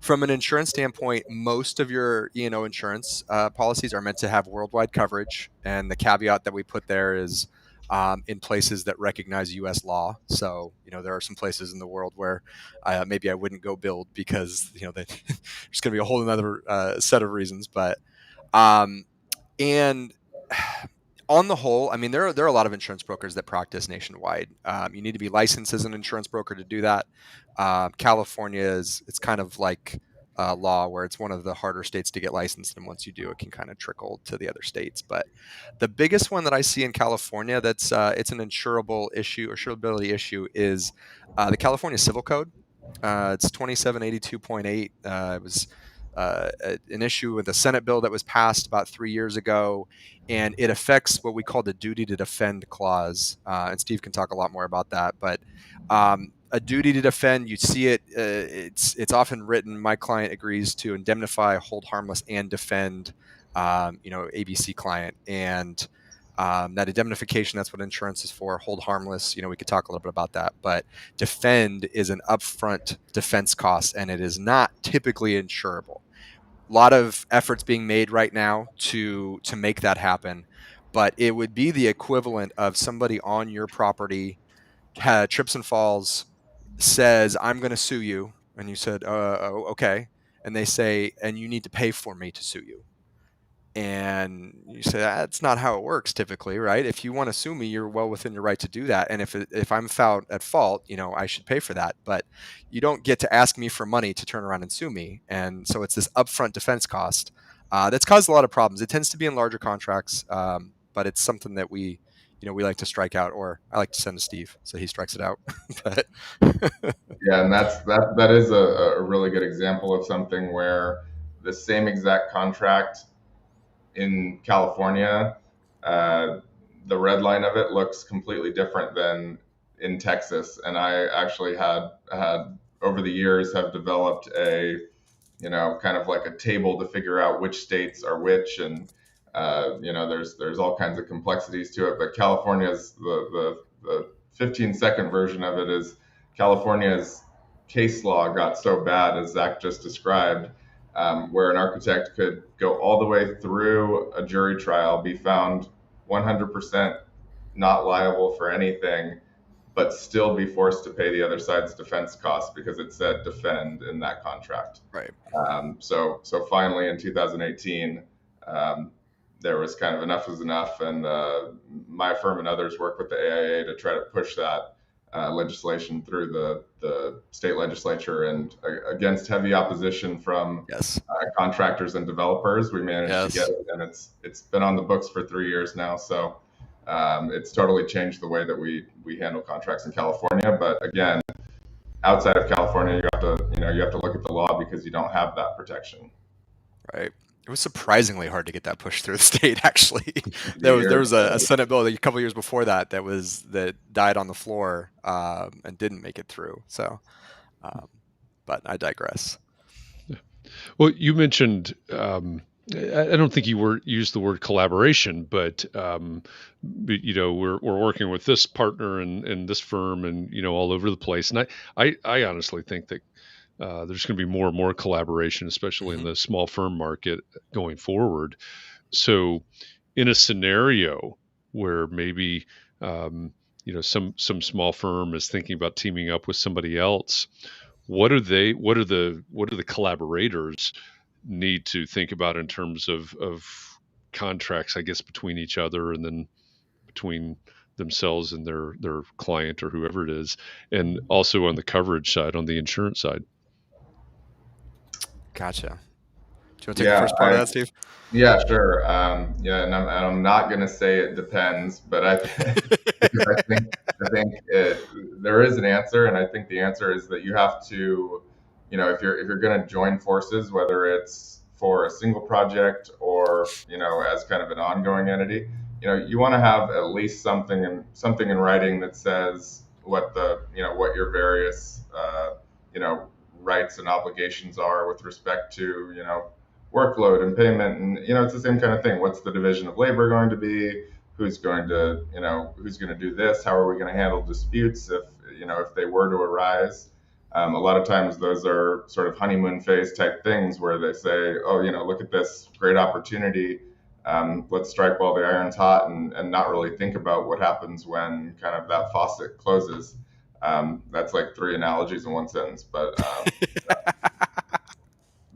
From an insurance standpoint, most of your insurance policies are meant to have worldwide coverage, and the caveat that we put there is in places that recognize U.S. law. So there are some places in the world where maybe I wouldn't go build because there's going to be a whole another set of reasons. But and on the whole, I mean, there are a lot of insurance brokers that practice nationwide. You need to be licensed as an insurance broker to do that. California it's kind of like law, where it's one of the harder states to get licensed, and once you do, it can kind of trickle to the other states. But the biggest one that I see in California that's it's an insurable issue or insurability issue is the California Civil Code. It's 2782.8. It was an issue with a Senate bill that was passed about 3 years ago, and it affects what we call the duty to defend clause. And Steve can talk a lot more about that, but a duty to defend, you see it, it's often written, my client agrees to indemnify, hold harmless, and defend, ABC client. And that indemnification, that's what insurance is for. Hold harmless, we could talk a little bit about that, but defend is an upfront defense cost, and it is not typically insurable. A lot of efforts being made right now to make that happen, but it would be the equivalent of somebody on your property trips and falls, says, I'm going to sue you. And you said, okay. And they say, and you need to pay for me to sue you. And you say, that's not how it works typically, right? If you want to sue me, you're well within your right to do that. And if I'm found at fault, I should pay for that. But you don't get to ask me for money to turn around and sue me. And so it's this upfront defense cost that's caused a lot of problems. It tends to be in larger contracts, but it's something that we like to strike out, or I like to send to Steve so he strikes it out. But yeah, and that is a really good example of something where the same exact contract in California, the red line of it looks completely different than in Texas. And I actually had over the years have developed a kind of like a table to figure out which states are which, and there's all kinds of complexities to it. But California's the 15-second version of it is California's case law got so bad, as Zach just described, where an architect could go all the way through a jury trial, be found 100% not liable for anything, but still be forced to pay the other side's defense costs because it said defend in that contract. Right. So finally in 2018, there was kind of enough is enough, and my firm and others worked with the AIA to try to push that legislation through the state legislature, and against heavy opposition from contractors and developers, we managed to get it, and it's been on the books for 3 years now. So it's totally changed the way that we handle contracts in California. But again, outside of California, you have to look at the law because you don't have that protection. Right. It was surprisingly hard to get that pushed through the state. Actually, there was a Senate bill a couple of years before that died on the floor and didn't make it through. So, but I digress. Well, you mentioned. I don't think you used the word collaboration, but we're working with this partner and this firm and all over the place. And I honestly think that there's going to be more and more collaboration, especially in the small firm market going forward. So, in a scenario where maybe some small firm is thinking about teaming up with somebody else, what do the collaborators need to think about in terms of contracts, I guess, between each other and then between themselves and their client or whoever it is, and also on the coverage side, on the insurance side? Gotcha. Do you want to take the first part of that, Steve? Yeah, sure. And I'm not going to say it depends, but I think there is an answer, and I think the answer is that you have to, if you're going to join forces, whether it's for a single project or as kind of an ongoing entity, you want to have at least something in writing that says what your various rights and obligations are with respect to workload and payment, and it's the same kind of thing. What's the division of labor going to be? Who's going to do this? How are we going to handle disputes if they were to arise? A lot of times those are sort of honeymoon phase type things where they say, oh, look at this great opportunity. Let's strike while the iron's hot, and not really think about what happens when kind of that faucet closes. That's like 3 analogies in one sentence, but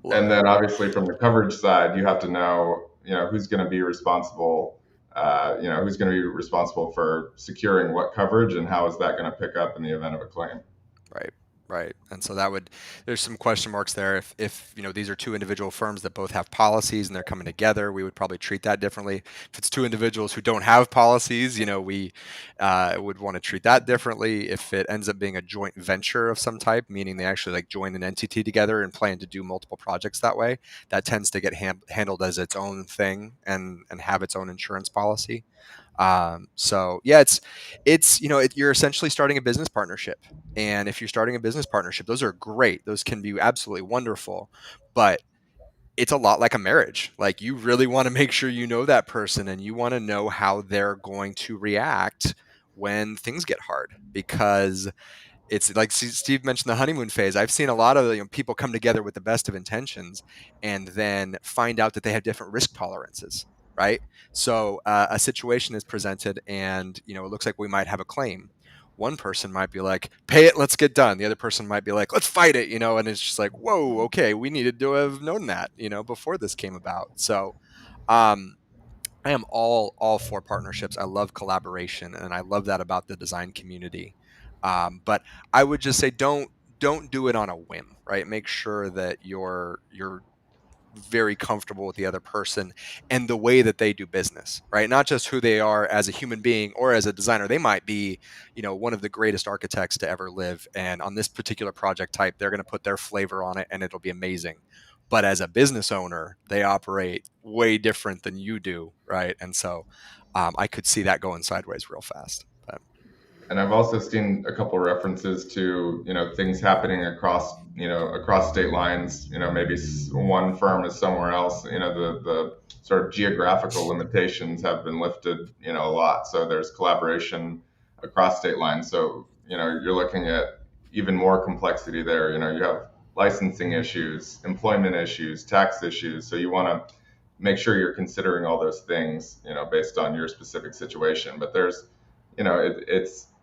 and then obviously from the coverage side, you have to know who's going to be responsible. Who's going to be responsible for securing what coverage, and how is that going to pick up in the event of a claim? Right. And so there's some question marks there. If these are 2 individual firms that both have policies and they're coming together, we would probably treat that differently. If it's 2 individuals who don't have policies, we would want to treat that differently. If it ends up being a joint venture of some type, meaning they actually join an entity together and plan to do multiple projects that way, that tends to get handled as its own thing and have its own insurance policy. So yeah, you're essentially starting a business partnership. And if you're starting a business partnership, those are great. Those can be absolutely wonderful, but it's a lot like a marriage. Like, you really want to make sure you know that person, and you want to know how they're going to react when things get hard, because it's like Steve mentioned the honeymoon phase. I've seen a lot of people come together with the best of intentions and then find out that they have different risk tolerances. Right. So a situation is presented and, it looks like we might have a claim. one person might be like, pay it, let's get done. The other person might be like, let's fight it, and it's just like, whoa, okay, we needed to have known that, before this came about. So um, I am all for partnerships. I love collaboration, and I love that about the design community. But I would just say don't do it on a whim, right? Make sure that you're very comfortable with the other person and the way that they do business, right? Not just who they are as a human being or as a designer. They might be, one of the greatest architects to ever live. And on this particular project type, they're going to put their flavor on it and it'll be amazing. But as a business owner, they operate way different than you do, right? And so I could see that going sideways real fast. And I've also seen a couple references to, things happening across state lines. Maybe one firm is somewhere else. The sort of geographical limitations have been lifted, a lot. So there's collaboration across state lines. So, you're looking at even more complexity there. You have licensing issues, employment issues, tax issues. So you want to make sure you're considering all those things, based on your specific situation. But there's,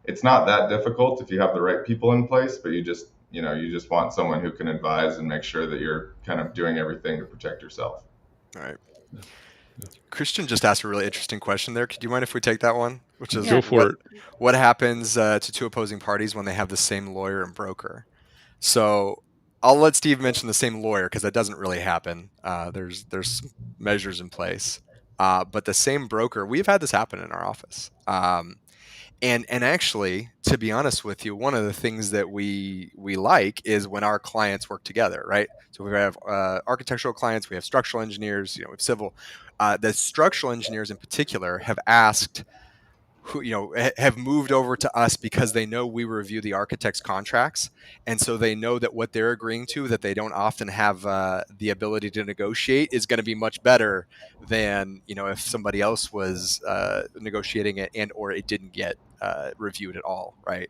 it's not that difficult if you have the right people in place, but you just want someone who can advise and make sure that you're kind of doing everything to protect yourself. All right. Christian just asked a really interesting question there. Could you mind if we take that one? Which is, Go for it. What happens to two opposing parties when they have the same lawyer and broker? So I'll let Steve mention the same lawyer because that doesn't really happen. There's some measures in place. But the same broker, we've had this happen in our office. And actually, to be honest with you, one of the things that we like is when our clients work together, right? So we have architectural clients, we have structural engineers, we have civil. The structural engineers in particular have asked, have moved over to us because they know we review the architect's contracts, and so they know that what they're agreeing to, that they don't often have the ability to negotiate, is going to be much better than if somebody else was negotiating it and or it didn't get reviewed at all, right?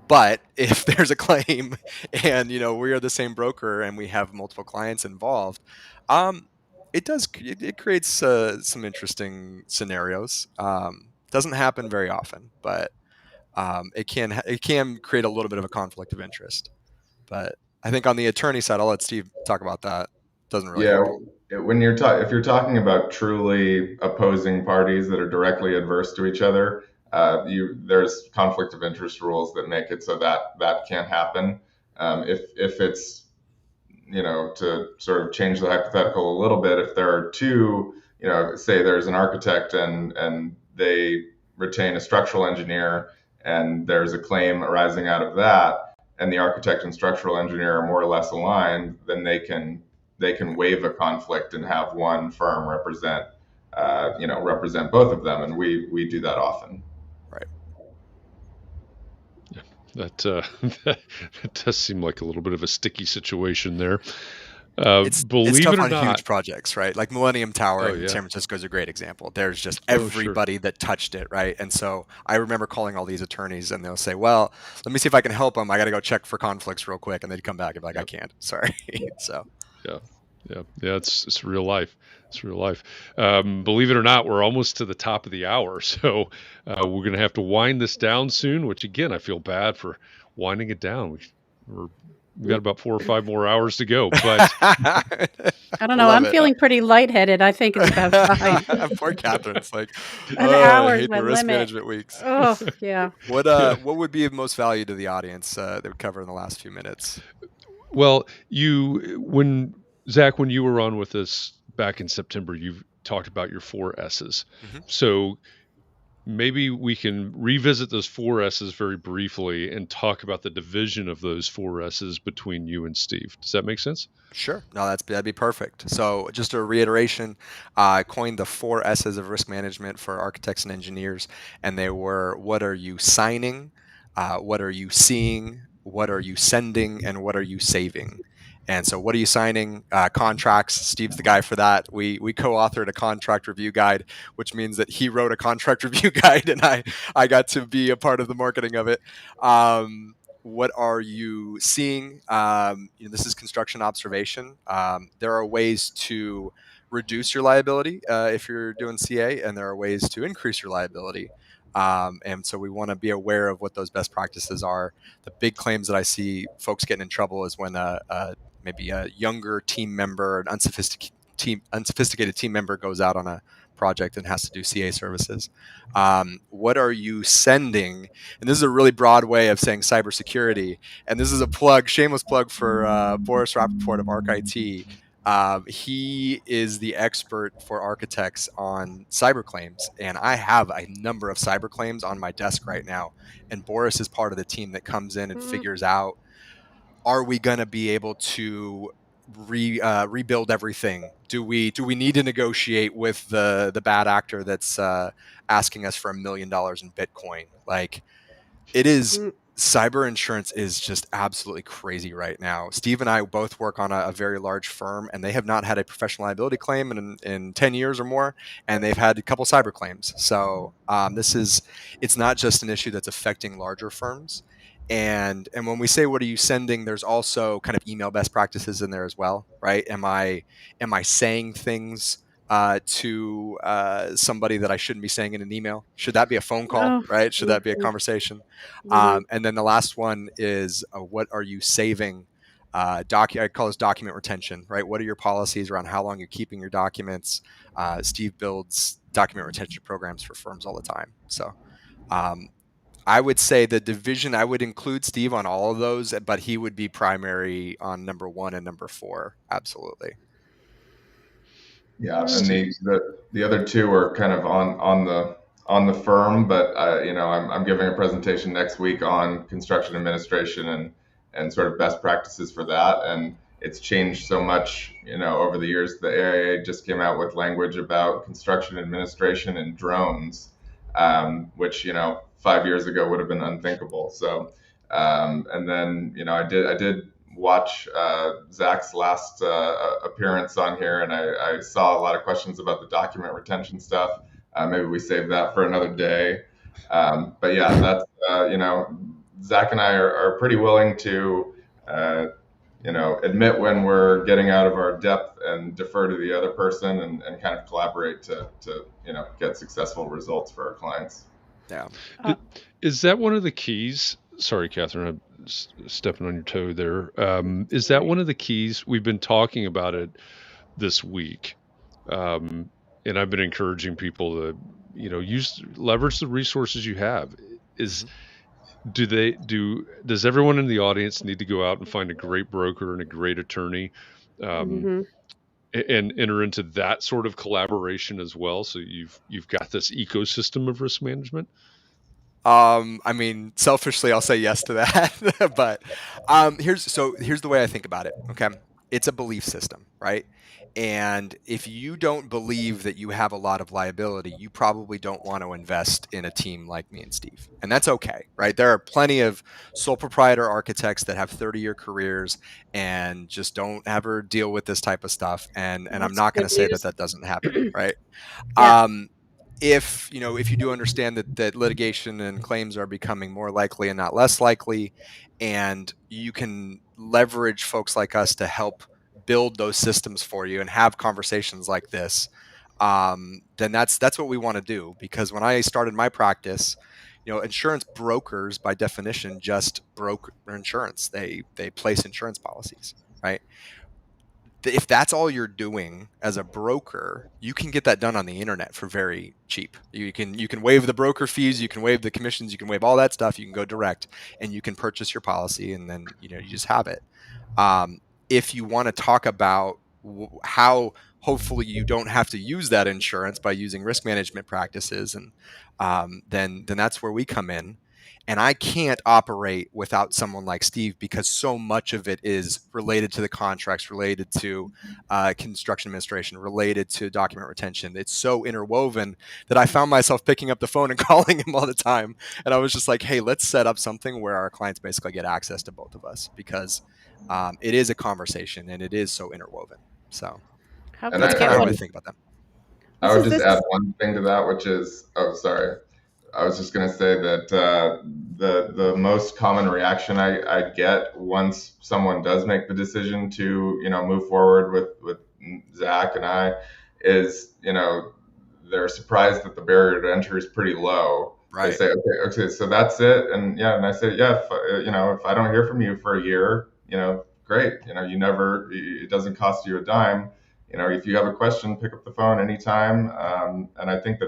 But if there's a claim and we are the same broker and we have multiple clients involved, it creates some interesting scenarios. Doesn't happen very often, but it can create a little bit of a conflict of interest. But I think on the attorney side, I'll let Steve talk about that. Doesn't really happen. When if you're talking about truly opposing parties that are directly adverse to each other, there's conflict of interest rules that make it so that can't happen. If it's to sort of change the hypothetical a little bit, if there are two, say there's an architect and they retain a structural engineer and there's a claim arising out of that, and the architect and structural engineer are more or less aligned, then they can waive a conflict and have one firm represent both of them, and we do that often. Right. Yeah, that does seem like a little bit of a sticky situation there. It's tough on not, huge projects, right? Like Millennium Tower in San Francisco is a great example. There's just everybody that touched it, right? And so I remember calling all these attorneys and they'll say, well, let me see if I can help them. I got to go check for conflicts real quick. And they'd come back and be like, I can't. Sorry. So. Yeah. It's real life. It's real life. Believe it or not, we're almost to the top of the hour. So we're going to have to wind this down soon, which again, I feel bad for winding it down. We've got about 4 or 5 more hours to go, but I don't know. I'm feeling pretty lightheaded. I think it's about time. Poor Katharine. It's like, I hate the risk management weeks. Oh, yeah. What would be of most value to the audience that we cover in the last few minutes? Well, Zach, when you were on with us back in September, you've talked about your 4 S's. Mm-hmm. So maybe we can revisit those 4 S's very briefly and talk about the division of those 4 S's between you and Steve. Does that make sense? Sure. No, that'd be perfect. So just a reiteration, I coined the 4 S's of risk management for architects and engineers, and they were: what are you signing? What are you seeing? What are you sending? And what are you saving? And so what are you signing? Contracts. Steve's the guy for that. We co-authored a contract review guide, which means that he wrote a contract review guide and I got to be a part of the marketing of it. What are you seeing? This is construction observation. There are ways to reduce your liability if you're doing CA, and there are ways to increase your liability. And so we want to be aware of what those best practices are. The big claims that I see folks getting in trouble is when maybe a younger team member, an unsophisticated team member goes out on a project and has to do CA services. What are you sending? And this is a really broad way of saying cybersecurity. And this is a plug, shameless plug for Boris Rappaport of ArcIT. He is the expert for architects on cyber claims, and I have a number of cyber claims on my desk right now. And Boris is part of the team that comes in and figures out, are we going to be able to rebuild everything? Do we need to negotiate with the bad actor that's asking us for $1 million in Bitcoin? Like, it is. Cyber insurance is just absolutely crazy right now. Steve and I both work on a very large firm, and they have not had a professional liability claim in 10 years or more, and they've had a couple cyber claims. So it's not just an issue that's affecting larger firms. And when we say, what are you sending, there's also kind of email best practices in there as well, right? Am I saying things to somebody that I shouldn't be saying in an email? Should that be a phone call, right? Should that be a conversation? And then the last one is, what are you saving? I call this document retention, right? What are your policies around how long you're keeping your documents? Steve builds document retention programs for firms all the time. So I would say the division, I would include Steve on all of those, but he would be primary on number 1 and number 4. Absolutely. Yeah, and the other two are kind of on the firm, but I'm giving a presentation next week on construction administration and sort of best practices for that, and it's changed so much, over the years. The AIA just came out with language about construction administration and drones, which 5 years ago would have been unthinkable. So, and then I did watch Zach's last appearance on here, and I saw a lot of questions about the document retention stuff. Maybe we save that for another day. But yeah, that's Zach and I are pretty willing to admit when we're getting out of our depth and defer to the other person and kind of collaborate to get successful results for our clients. Yeah. Is that one of the keys? Sorry, Katharine, I'm stepping on your toe there. Is that one of the keys? We've been talking about it this week, and I've been encouraging people to, leverage the resources you have. Does everyone in the audience need to go out and find a great broker and a great attorney, and enter into that sort of collaboration as well? So you've got this ecosystem of risk management. I mean, selfishly, I'll say yes to that. But here's the way I think about it. Okay, it's a belief system, right? And if you don't believe that you have a lot of liability, you probably don't want to invest in a team like me and Steve. And that's okay, right? There are plenty of sole proprietor architects that have 30-year careers and just don't ever deal with this type of stuff. And I'm not going to say that doesn't happen, right? Yeah. If you do understand that litigation and claims are becoming more likely and not less likely, and you can leverage folks like us to help build those systems for you and have conversations like this, then that's what we want to do. Because when I started my practice, insurance brokers by definition just broke insurance. They place insurance policies, right? If that's all you're doing as a broker, you can get that done on the internet for very cheap. You can waive the broker fees, you can waive the commissions, you can waive all that stuff. You can go direct and you can purchase your policy, and then you just have it. If you want to talk about how hopefully you don't have to use that insurance by using risk management practices, and then that's where we come in. And I can't operate without someone like Steve, because so much of it is related to the contracts, related to construction administration, related to document retention. It's so interwoven that I found myself picking up the phone and calling him all the time. And I was just like, hey, let's set up something where our clients basically get access to both of us, because it is a conversation and it is so interwoven. So that's kind of how I think about that. I would just add one thing to that, which is, I was just going to say that the most common reaction I get once someone does make the decision to move forward with Zach and I is they're surprised that the barrier to entry is pretty low, Right. say, okay, so that's it. And I say, if I don't hear from you for a year, great. It doesn't cost you a dime. If you have a question, pick up the phone anytime. And I think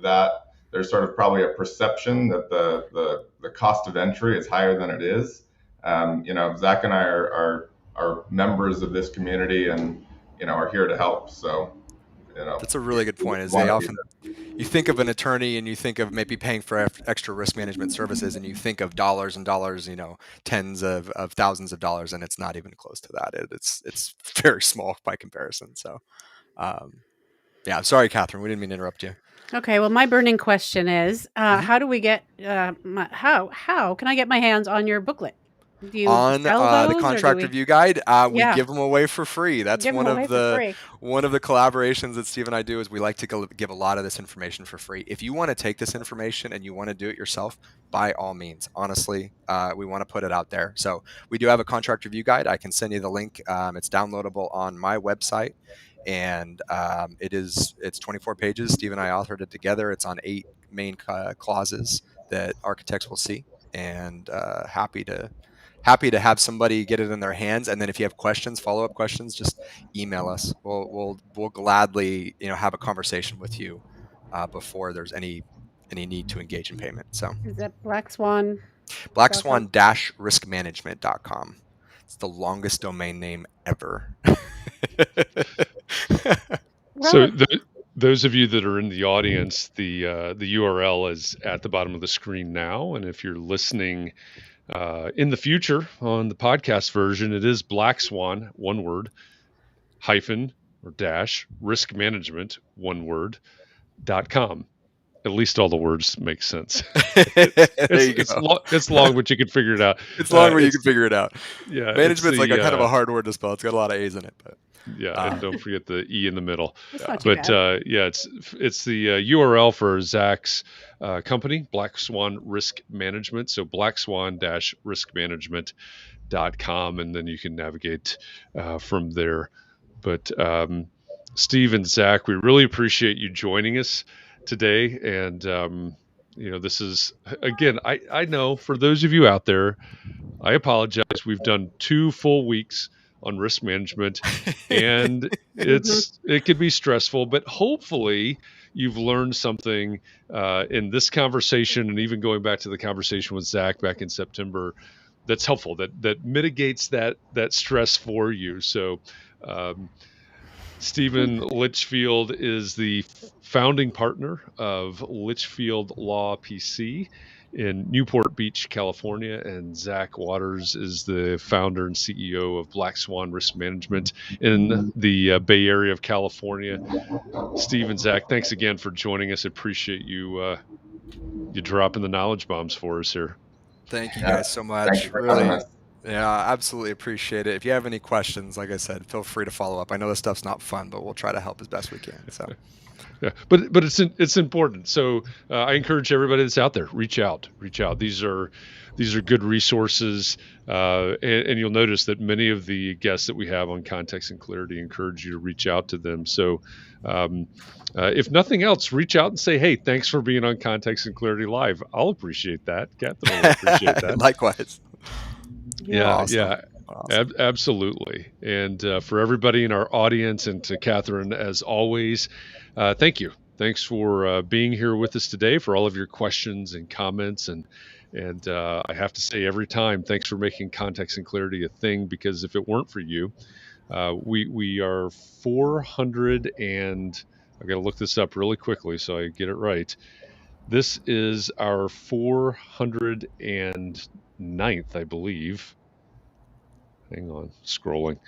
that there's sort of probably a perception that the cost of entry is higher than it is. Zach and I are members of this community and, are here to help. So, That's a really good point. Is want they to be often you think of an attorney and you think of maybe paying for extra risk management services, and you think of dollars and dollars, tens of thousands of dollars, and it's not even close to that. It's very small by comparison. So, yeah, sorry, Katharine, we didn't mean to interrupt you. Okay, well, my burning question is, how do we get? How can I get my hands on your booklet? Do you On sell the those, or contract do we? review guide, we Yeah. give them away for free. That's Give 'em one away of for the free. collaborations that Steve and I do. Is we like to give a lot of this information for free. If you want to take this information and you want to do it yourself, by all means, honestly, we want to put it out there. So we do have a contract review guide. I can send you the link. It's downloadable on my website, and it's 24 pages. Steve and I authored it together. It's on 8 main clauses that architects will see, and happy to have somebody get it in their hands. And then if you have questions, follow-up questions, just email us. We'll gladly have a conversation with you before there's any need to engage in payment. So Is that Black Swan? blackswan-riskmanagement.com. It's the longest domain name ever. So those of you that are in the audience, the URL is at the bottom of the screen now, and if you're listening in the future on the podcast version, it is Black Swan, one word, hyphen or dash risk management, one word, .com. At least all the words make sense. It's long, but you can figure it out. It's long, but you can figure it out. Yeah, management's like a kind of a hard word to spell. It's got a lot of A's in it, but yeah, and don't forget the E in the middle. That's not too But bad. it's the URL for Zach's company, Black Swan Risk Management. So blackswan-riskmanagement.com, and then you can navigate from there. But Steve and Zach, we really appreciate you joining us today. And this is, again, I know for those of you out there, I apologize. We've done 2 full weeks on risk management, and it could be stressful, but hopefully you've learned something in this conversation, and even going back to the conversation with Zach back in September, that's helpful, that mitigates that stress for you. So Stephen Litchfield is the founding partner of Litchfield Law PC in Newport Beach, California, and Zach Waters is the founder and CEO of Black Swan Risk Management in the Bay Area of California. Steve and Zach, thanks again for joining us. I appreciate you dropping the knowledge bombs for us here. Thank you guys so much. Thank you for having us. Yeah, absolutely appreciate it. If you have any questions, like I said, feel free to follow up. I know this stuff's not fun, but we'll try to help as best we can. So. Yeah, but it's important. So I encourage everybody that's out there, reach out. These are good resources, and you'll notice that many of the guests that we have on Context and Clarity encourage you to reach out to them. So if nothing else, reach out and say, hey, thanks for being on Context and Clarity Live. I'll appreciate that. Katharine will appreciate that. Likewise. Yeah, Awesome. yeah. Awesome. Absolutely. And for everybody in our audience, and to Katharine, as always, thank you. Thanks for being here with us today, for all of your questions and comments. And I have to say every time, thanks for making Context and Clarity a thing, because if it weren't for you, we are 400 and I've got to look this up really quickly so I get it right. This is our 409th, I believe. Hang on, scrolling.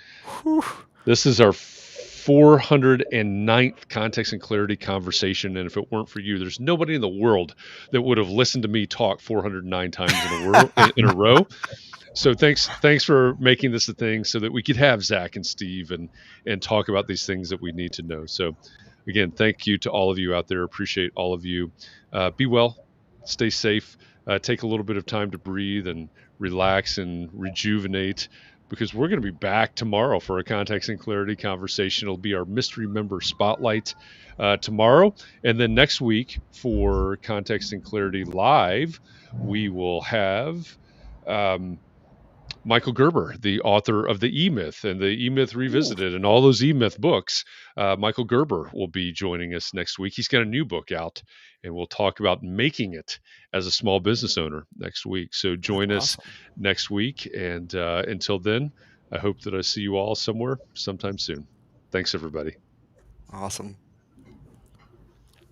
Whew. This is our 409th Context and Clarity conversation, and if it weren't for you, there's nobody in the world that would have listened to me talk 409 times in a row. So thanks for making this a thing so that we could have Zach and Steve and talk about these things that we need to know. So again, thank you to all of you out there. Appreciate all of you. Be well, stay safe, take a little bit of time to breathe and relax and rejuvenate. because we're going to be back tomorrow for a Context and Clarity conversation. It'll be our mystery member spotlight tomorrow. And then next week for Context and Clarity Live, we will have Michael Gerber, the author of the E-Myth and the E-Myth Revisited and all those E-Myth books. Michael Gerber will be joining us next week. He's got a new book out, and we'll talk about making it as a small business owner next week. So join us next week. And until then, I hope that I see you all somewhere sometime soon. Thanks, everybody. Awesome.